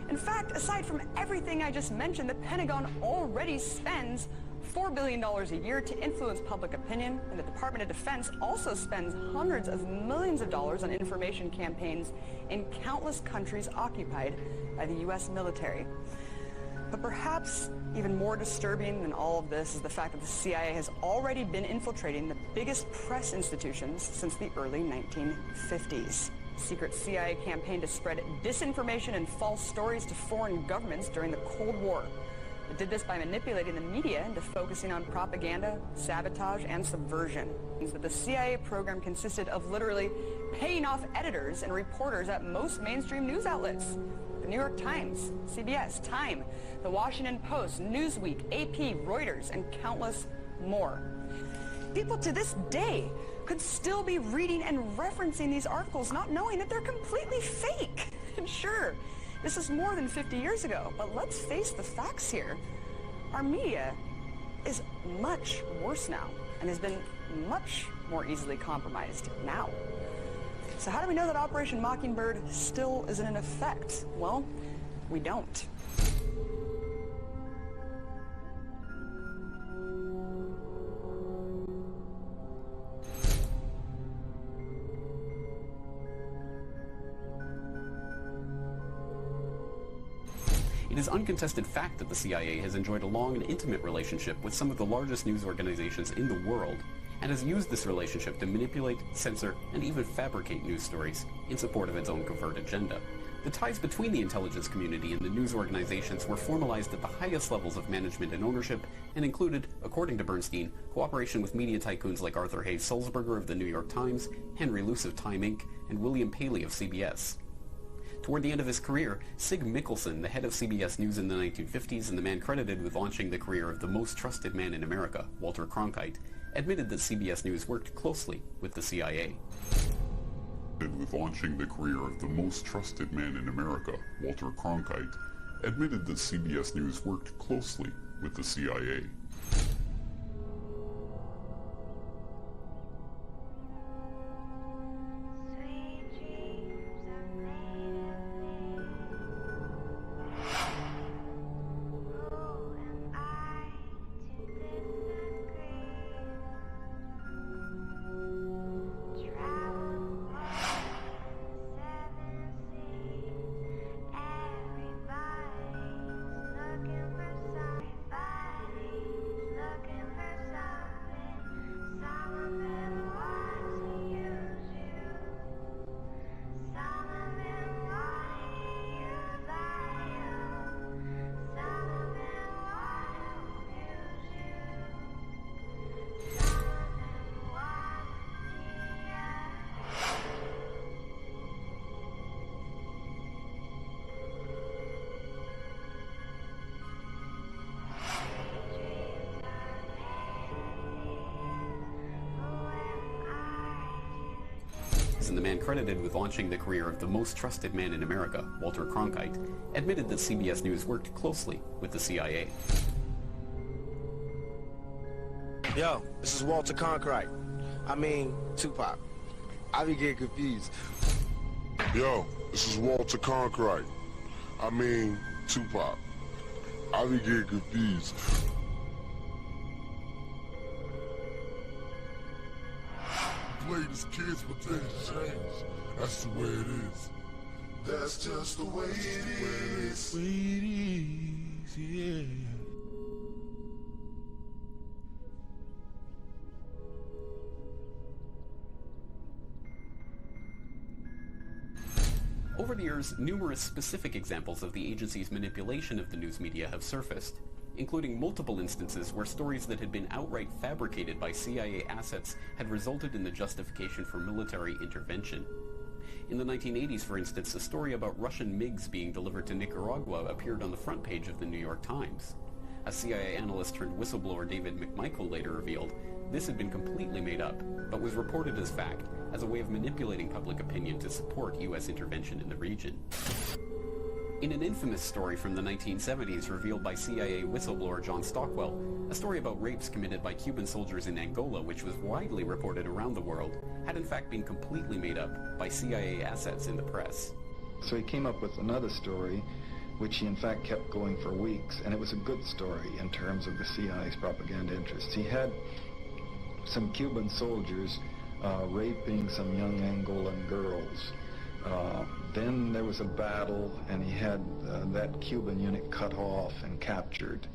In fact, aside from everything I just mentioned, the Pentagon already spends $4 billion a year to influence public opinion, and the Department of Defense also spends hundreds of millions of dollars on information campaigns in countless countries occupied by the U.S. military. But perhaps even more disturbing than all of this is the fact that the CIA has already been infiltrating the biggest press institutions since the early 1950s. Secret CIA campaign to spread disinformation and false stories to foreign governments during the Cold War. It did this by manipulating the media into focusing on propaganda, sabotage, and subversion. It means that the CIA program consisted of literally paying off editors and reporters at most mainstream news outlets. The New York Times, CBS, Time, The Washington Post, Newsweek, AP, Reuters, and countless more. People to this day could still be reading and referencing these articles, not knowing that they're completely fake. And sure, this is more than 50 years ago, but let's face the facts here. Our media is much worse now and has been much more easily compromised now. So how do we know that Operation Mockingbird still isn't in effect? Well, we don't. It is uncontested fact that the CIA has enjoyed a long and intimate relationship with some of the largest news organizations in the world. and has used this relationship to manipulate, censor, and even fabricate news stories in support of its own covert agenda. The ties between the intelligence community and the news organizations were formalized at the highest levels of management and ownership, and included, according to Bernstein, cooperation with media tycoons like Arthur Hayes Sulzberger of the New York Times, Henry Luce of Time Inc., and William Paley of CBS. Toward the end of his career, Sig Mickelson, the head of CBS News in the 1950s and the man credited with launching the career of the most trusted man in America, Walter Cronkite, admitted that CBS News worked closely with the CIA. With launching the career of the most trusted man in America, Walter Cronkite, admitted that CBS News worked closely with the CIA. And the man credited with launching the career of the most trusted man in America, Walter Cronkite, admitted that CBS News worked closely with the CIA. Yo, this is Walter Cronkite. I mean, Tupac. I be getting confused. Yo, this is Walter Cronkite. I mean, Tupac. I be getting confused. Latest kids pretend to change. That's the way it is. That's just the way it is. Yeah. Over the years, numerous specific examples of the agency's manipulation of the news media have surfaced, including multiple instances where stories that had been outright fabricated by CIA assets had resulted in the justification for military intervention. In the 1980s, for instance, a story about Russian MiGs being delivered to Nicaragua appeared on the front page of the New York Times. As CIA analyst turned whistleblower David McMichael later revealed, this had been completely made up, but was reported as fact, as a way of manipulating public opinion to support U.S. intervention in the region. In an infamous story from the 1970s revealed by CIA whistleblower John Stockwell, a story about rapes committed by Cuban soldiers in Angola, which was widely reported around the world, had in fact been completely made up by CIA assets in the press. So he came up with another story, which he in fact kept going for weeks, and it was a good story in terms of the CIA's propaganda interests. He had some Cuban soldiers raping some young Angolan girls. Then there was a battle, and he had that Cuban unit cut off and captured.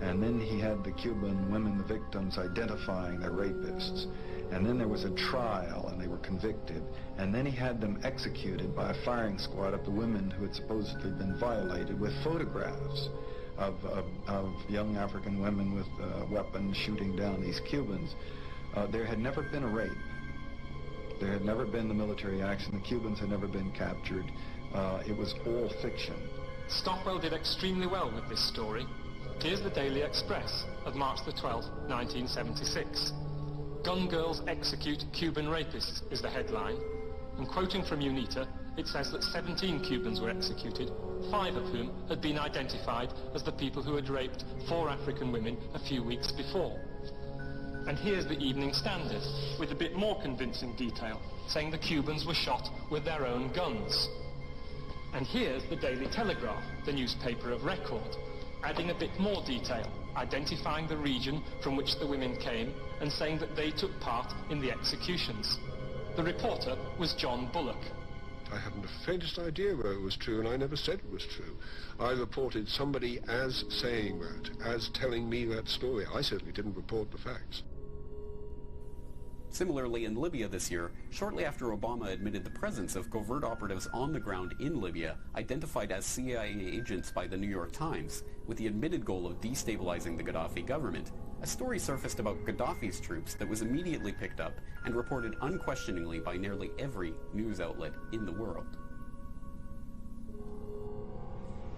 And then he had the Cuban women, the victims, identifying their rapists. And then there was a trial, and they were convicted. And then he had them executed by a firing squad of the women who had supposedly been violated, with photographs of young African women with weapons shooting down these Cubans. There had never been a rape. There had never been the military action. The Cubans had never been captured. It was all fiction. Stockwell did extremely well with this story. Here's the Daily Express of March the 12th, 1976. Gun girls execute Cuban rapists is the headline. And quoting from UNITA, it says that 17 Cubans were executed, 5 of whom had been identified as the people who had raped 4 African women a few weeks before. And here's the Evening Standard, with a bit more convincing detail, saying the Cubans were shot with their own guns. And here's the Daily Telegraph, the newspaper of record, adding a bit more detail, identifying the region from which the women came, and saying that they took part in the executions. The reporter was John Bullock. I hadn't the faintest idea whether it was true, and I never said it was true. I reported somebody as saying that, as telling me that story. I certainly didn't report the facts. Similarly, in Libya this year, shortly after Obama admitted the presence of covert operatives on the ground in Libya, identified as CIA agents by the New York Times, with the admitted goal of destabilizing the Gaddafi government, a story surfaced about Gaddafi's troops that was immediately picked up and reported unquestioningly by nearly every news outlet in the world.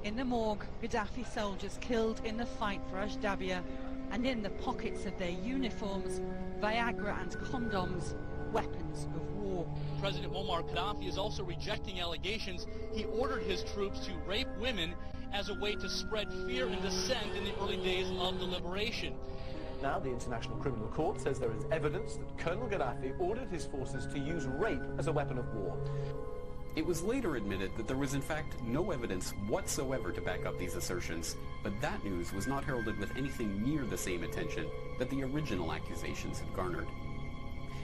In the morgue, Gaddafi soldiers killed in the fight for Ashdabia, and in the pockets of their uniforms, Viagra and condoms, weapons of war. President Muammar Gaddafi is also rejecting allegations he ordered his troops to rape women as a way to spread fear and dissent in the early days of the liberation. Now, the International Criminal Court says there is evidence that Colonel Gaddafi ordered his forces to use rape as a weapon of war. It was later admitted that there was in fact no evidence whatsoever to back up these assertions, but that news was not heralded with anything near the same attention that the original accusations had garnered.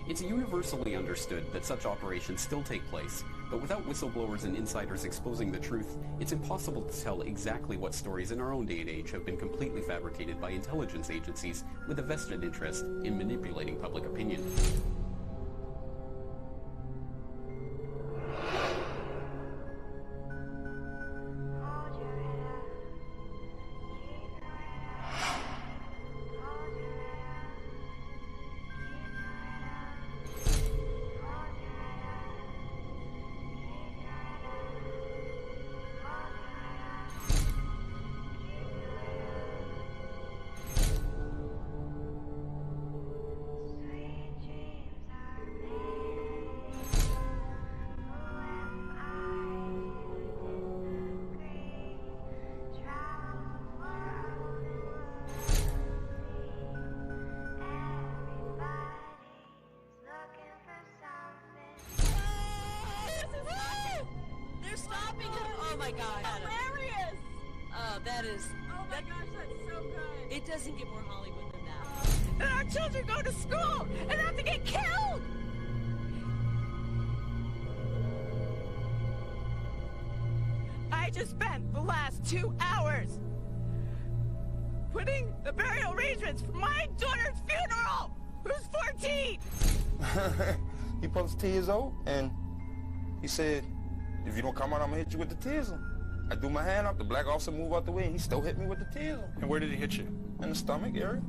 It's universally understood that such operations still take place, but without whistleblowers and insiders exposing the truth, it's impossible to tell exactly what stories in our own day and age have been completely fabricated by intelligence agencies with a vested interest in manipulating public opinion. That is... Oh my gosh, that's so good. It doesn't get more Hollywood than that. And our children go to school and have to get killed! I just spent the last 2 hours putting the burial arrangements for my daughter's funeral, who's 14! He was 10 years old, and he said, if you don't come out, I'm gonna hit you with the TISM. I threw my hand up, the black officer moved out the way, and he still hit me with the TISM. And where did he hit you? In the stomach area.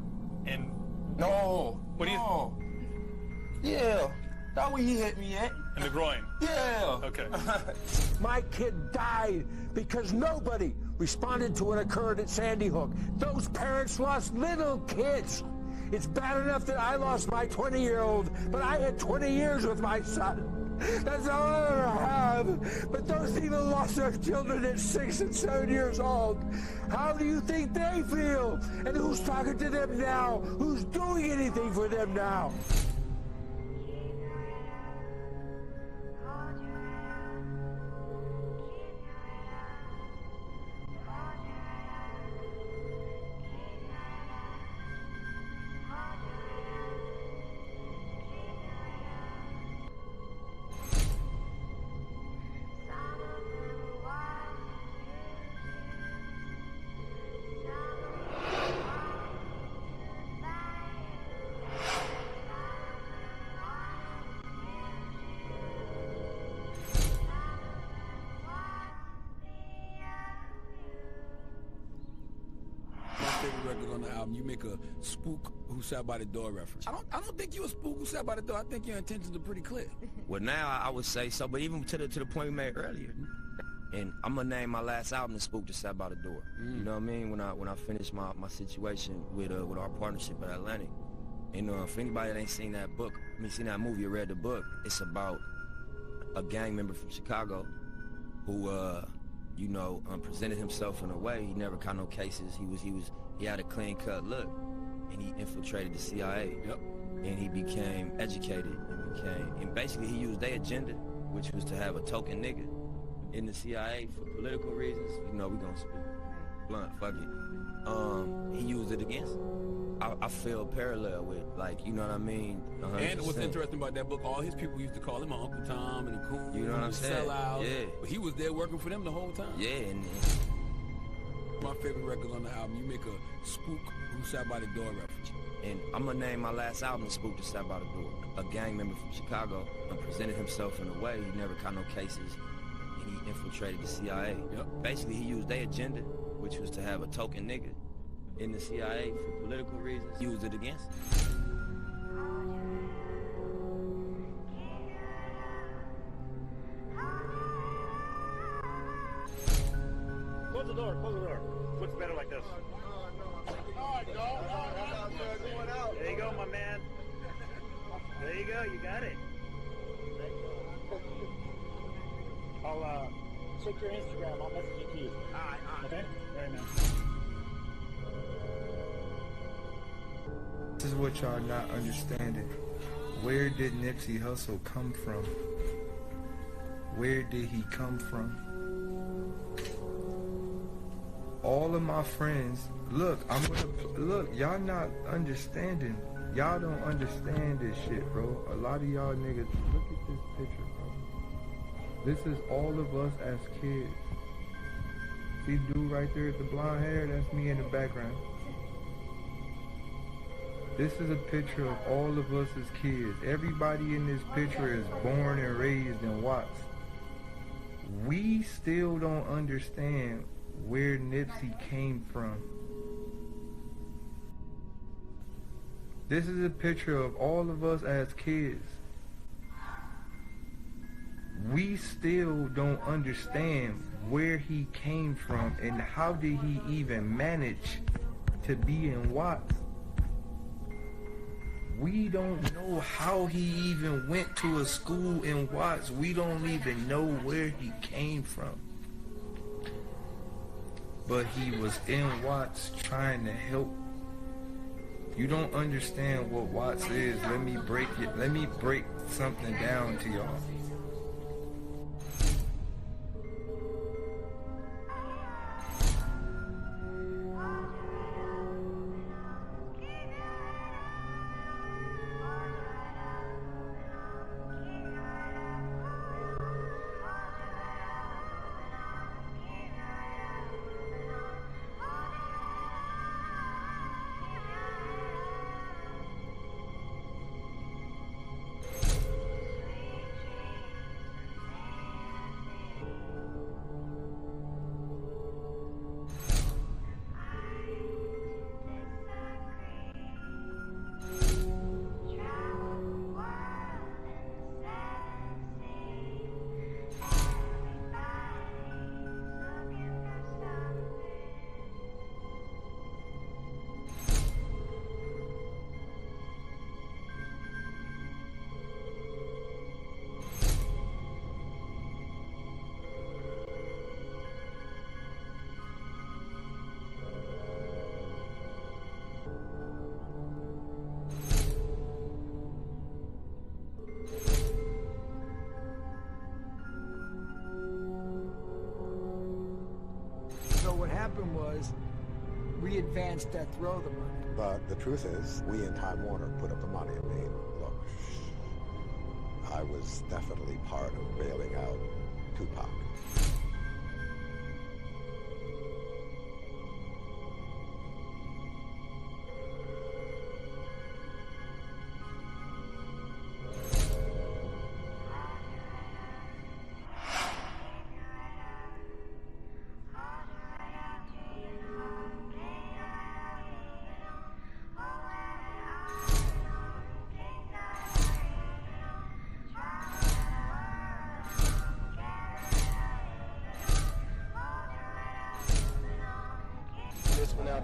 And... No. What do you... No. Yeah. That's where he hit me at. In the groin? Yeah. Okay. My kid died because nobody responded to what occurred at Sandy Hook. Those parents lost little kids. It's bad enough that I lost my 20-year-old, but I had 20 years with my son. That's all I ever have. But those people lost their children at 6 and 7 years old. How do you think they feel? And who's talking to them now? Who's doing anything for them now? Record on the album, you make a spook who sat by the door reference. I don't think you a spook who sat by the door. I think your intentions are pretty clear. Well, now I would say so, but even to the point we made earlier, and I'm gonna name my last album "The Spook That Sat by the Door." You know what I mean? When I finish my situation with our partnership at Atlantic, and if anybody that ain't seen that book, seen that movie or read the book, it's about a gang member from Chicago who you know, presented himself in a way he never caught no cases. He had a clean-cut look, and he infiltrated the CIA. Yep. And he became educated, and basically he used their agenda, which was to have a token nigga in the CIA for political reasons. You know, we gonna speak blunt, fuck it. He used it against him. I feel parallel with, like, you know what I mean? 100%. And what's interesting about that book, all his people used to call him Uncle Tom and the Coon. You know what I'm saying? Sellout. Yeah. But he was there working for them the whole time. Yeah, and my favorite record on the album, you make a spook who sat by the door reference. And I'm gonna name my last album Spook to Step Out the Door. A gang member from Chicago presented himself in a way he never caught no cases, and he infiltrated the CIA. Basically, he used their agenda, which was to have a token nigga in the CIA for political reasons. He used it against him. Close the door, close the door. Looks better like this. There you go, my man. There you go, you got it. I'll check your Instagram, I'll message it to you. Alright. Okay? Very nice. This is what y'all not understanding. Where did Nipsey Hussle come from? Where did he come from? All of my friends, look, y'all not understanding. Y'all don't understand this shit, bro. A lot of y'all niggas, look at this picture, bro. This is all of us as kids. See dude right there with the blonde hair? That's me in the background. This is a picture of all of us as kids. Everybody in this picture is born and raised in Watts. We still don't understand where Nipsey came from. This is a picture of all of us as kids. We still don't understand where he came from and how did he even manage to be in Watts. We don't know how he even went to a school in Watts. We don't even know where he came from. But he was in Watts trying to help. You don't understand what Watts is. Let me break it. Let me break something down to y'all. Was we advanced death row the money. But the truth is, we in Time Warner put up the money. I mean, look, I was definitely part of bailing out Tupac.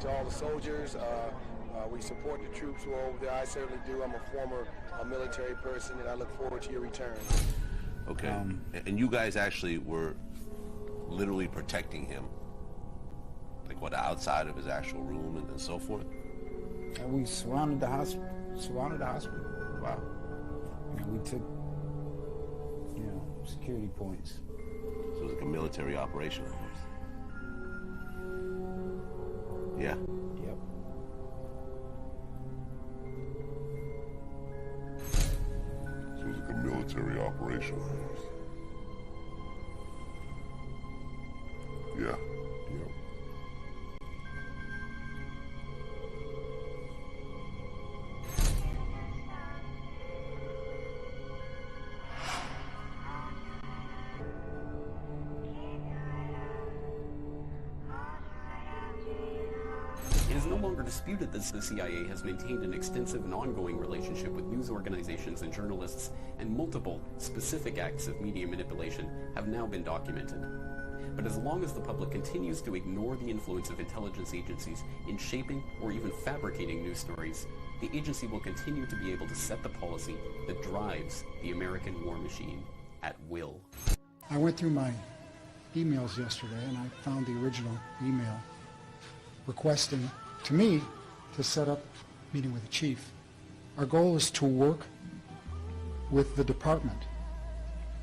To all the soldiers, we support the troops who are over there. I certainly do. I'm a former military person, and I look forward to your return. Okay, and you guys actually were literally protecting him, like what, outside of his actual room and so forth? And we surrounded the hospital. Wow. And we took, security points. So it was like a military operation almost. Yeah. Yep. So it was like a military operation. Yeah. Yep. longer disputed that the CIA has maintained an extensive and ongoing relationship with news organizations and journalists, and multiple specific acts of media manipulation have now been documented. But as long as the public continues to ignore the influence of intelligence agencies in shaping or even fabricating news stories, the agency will continue to be able to set the policy that drives the American war machine at will. I went through my emails yesterday and I found the original email requesting to me to set up a meeting with the chief. Our goal is to work with the department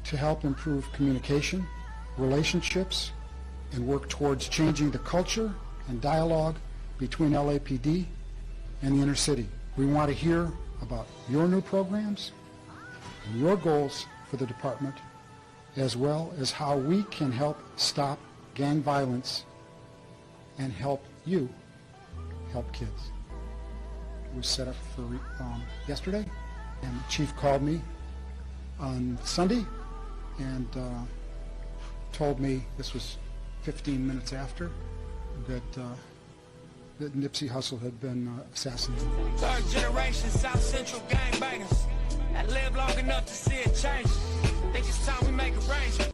to help improve communication, relationships, and work towards changing the culture and dialogue between LAPD and the inner city. We want to hear about your new programs and your goals for the department, as well as how we can help stop gang violence and help you help kids. It was set up for yesterday, and the chief called me on Sunday and told me, this was 15 minutes after, that Nipsey Hussle had been assassinated. Third generation South Central gangbangers. I lived long enough to see it change. Think it's time we make arrangements.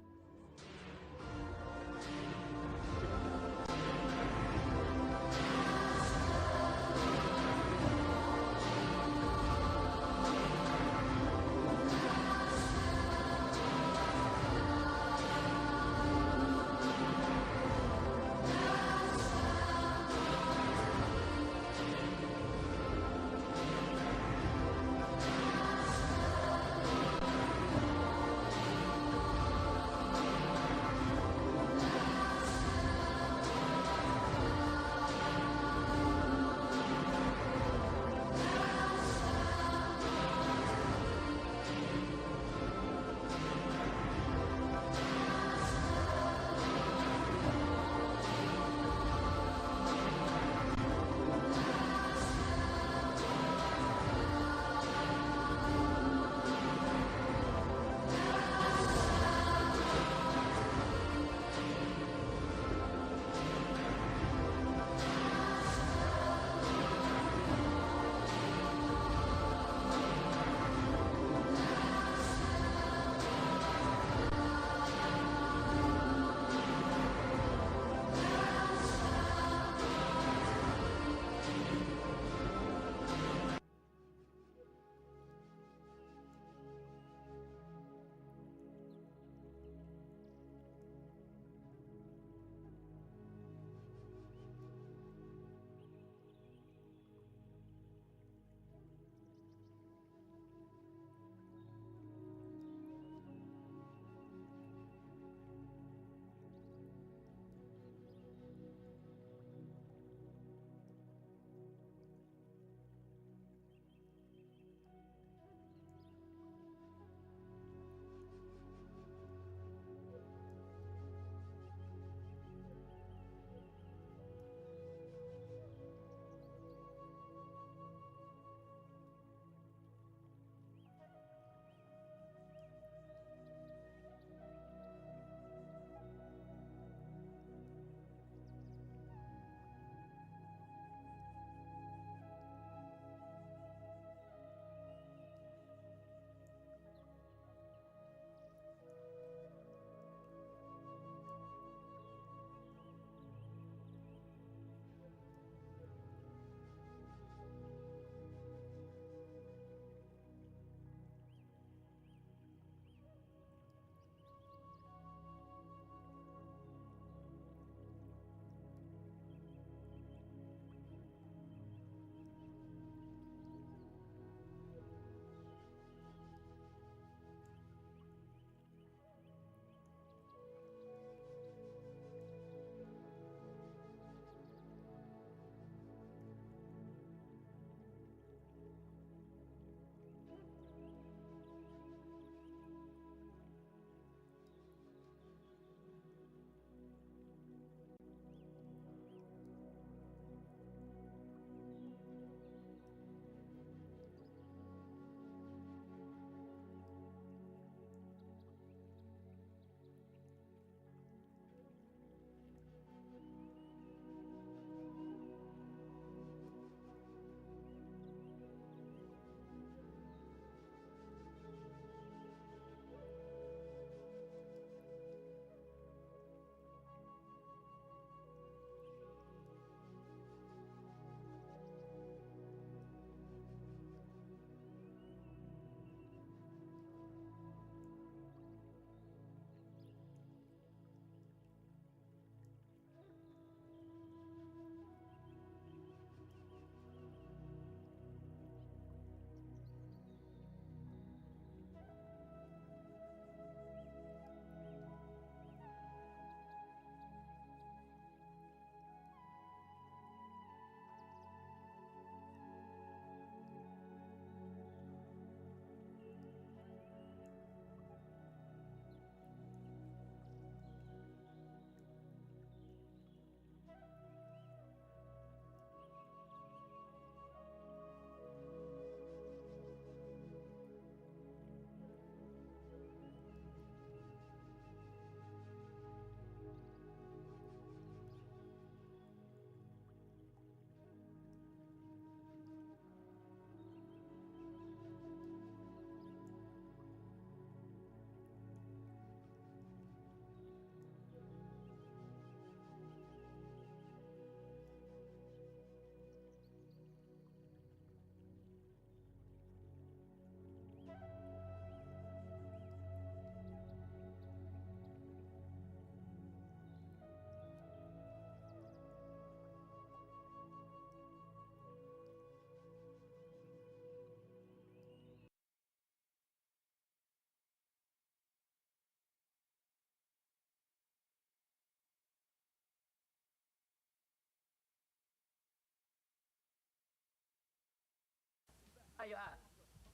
How you at?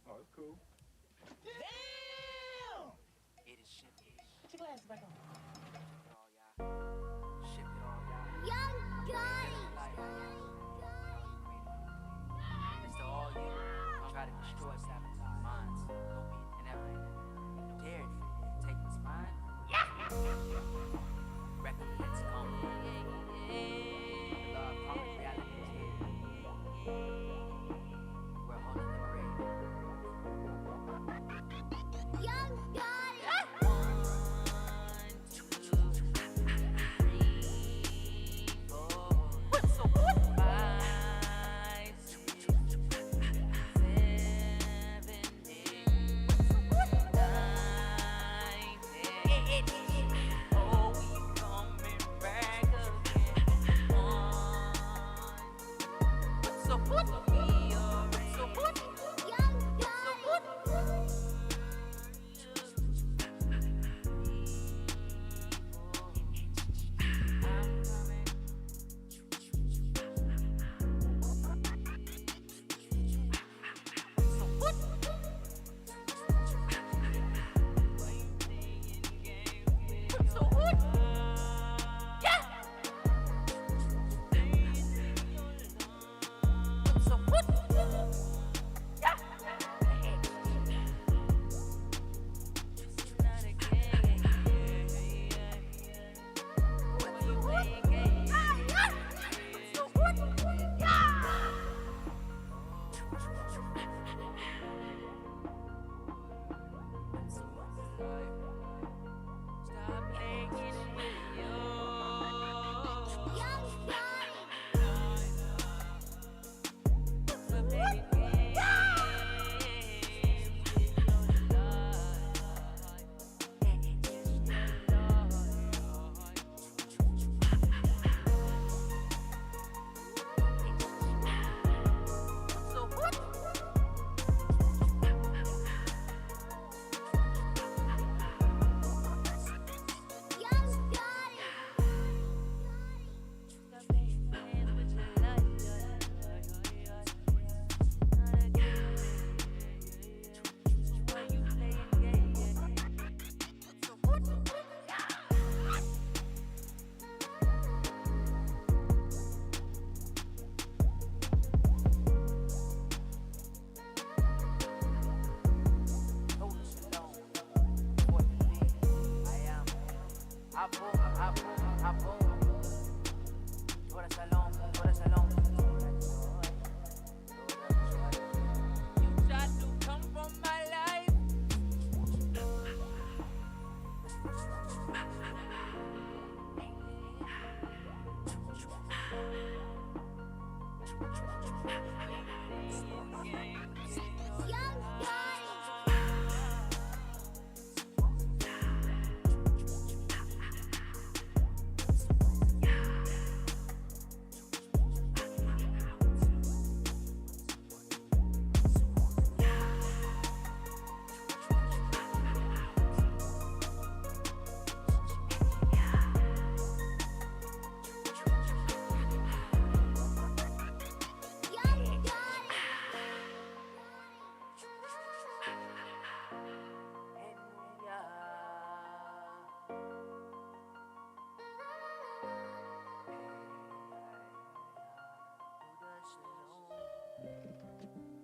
Oh, it's cool. Damn! It is shipped. Put your glasses back on. Ship it all, y'all. Young guy! It's to all you who try to destroy sabotage minds and everything. Dare it, take what's mine. Yeah! Recompense come. The promised reality is here. We're all liberated. Young guy!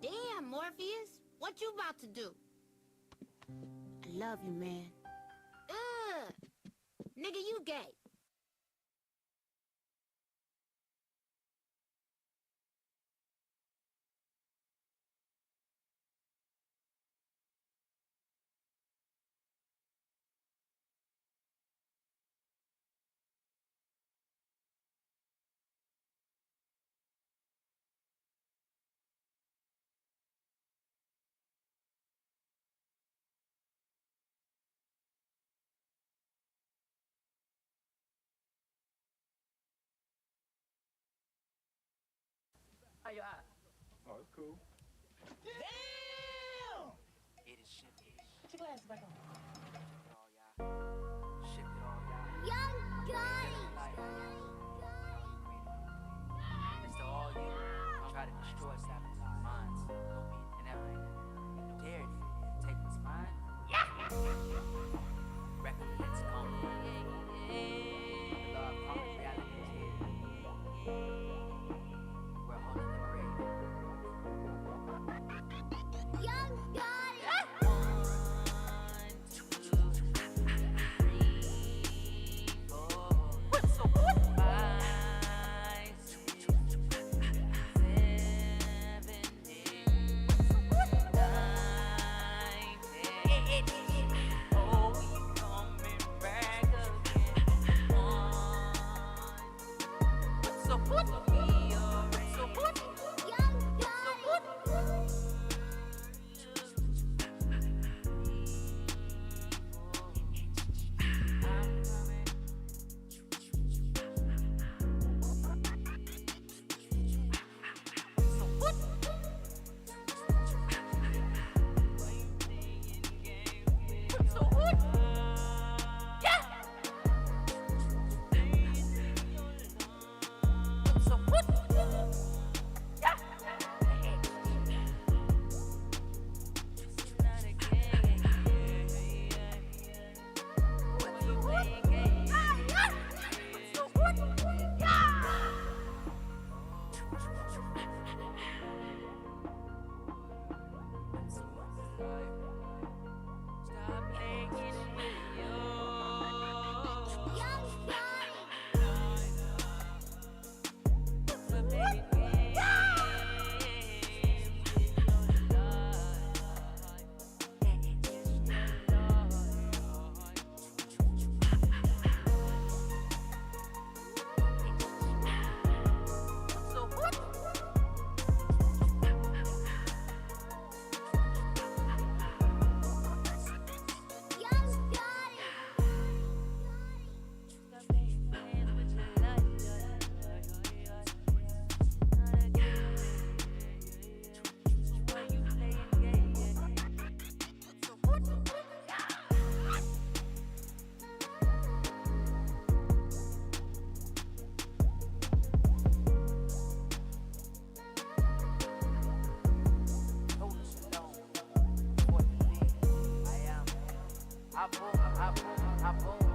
Damn, Morpheus. What you about to do? I love you, man. Ugh. Nigga, you gay. How you at? Oh, it's cool. Damn! It is shipped. Put your glasses back on. Ship it all, y'all. Young guy! It's to all you who try to destroy sabotage minds and everything. I boom,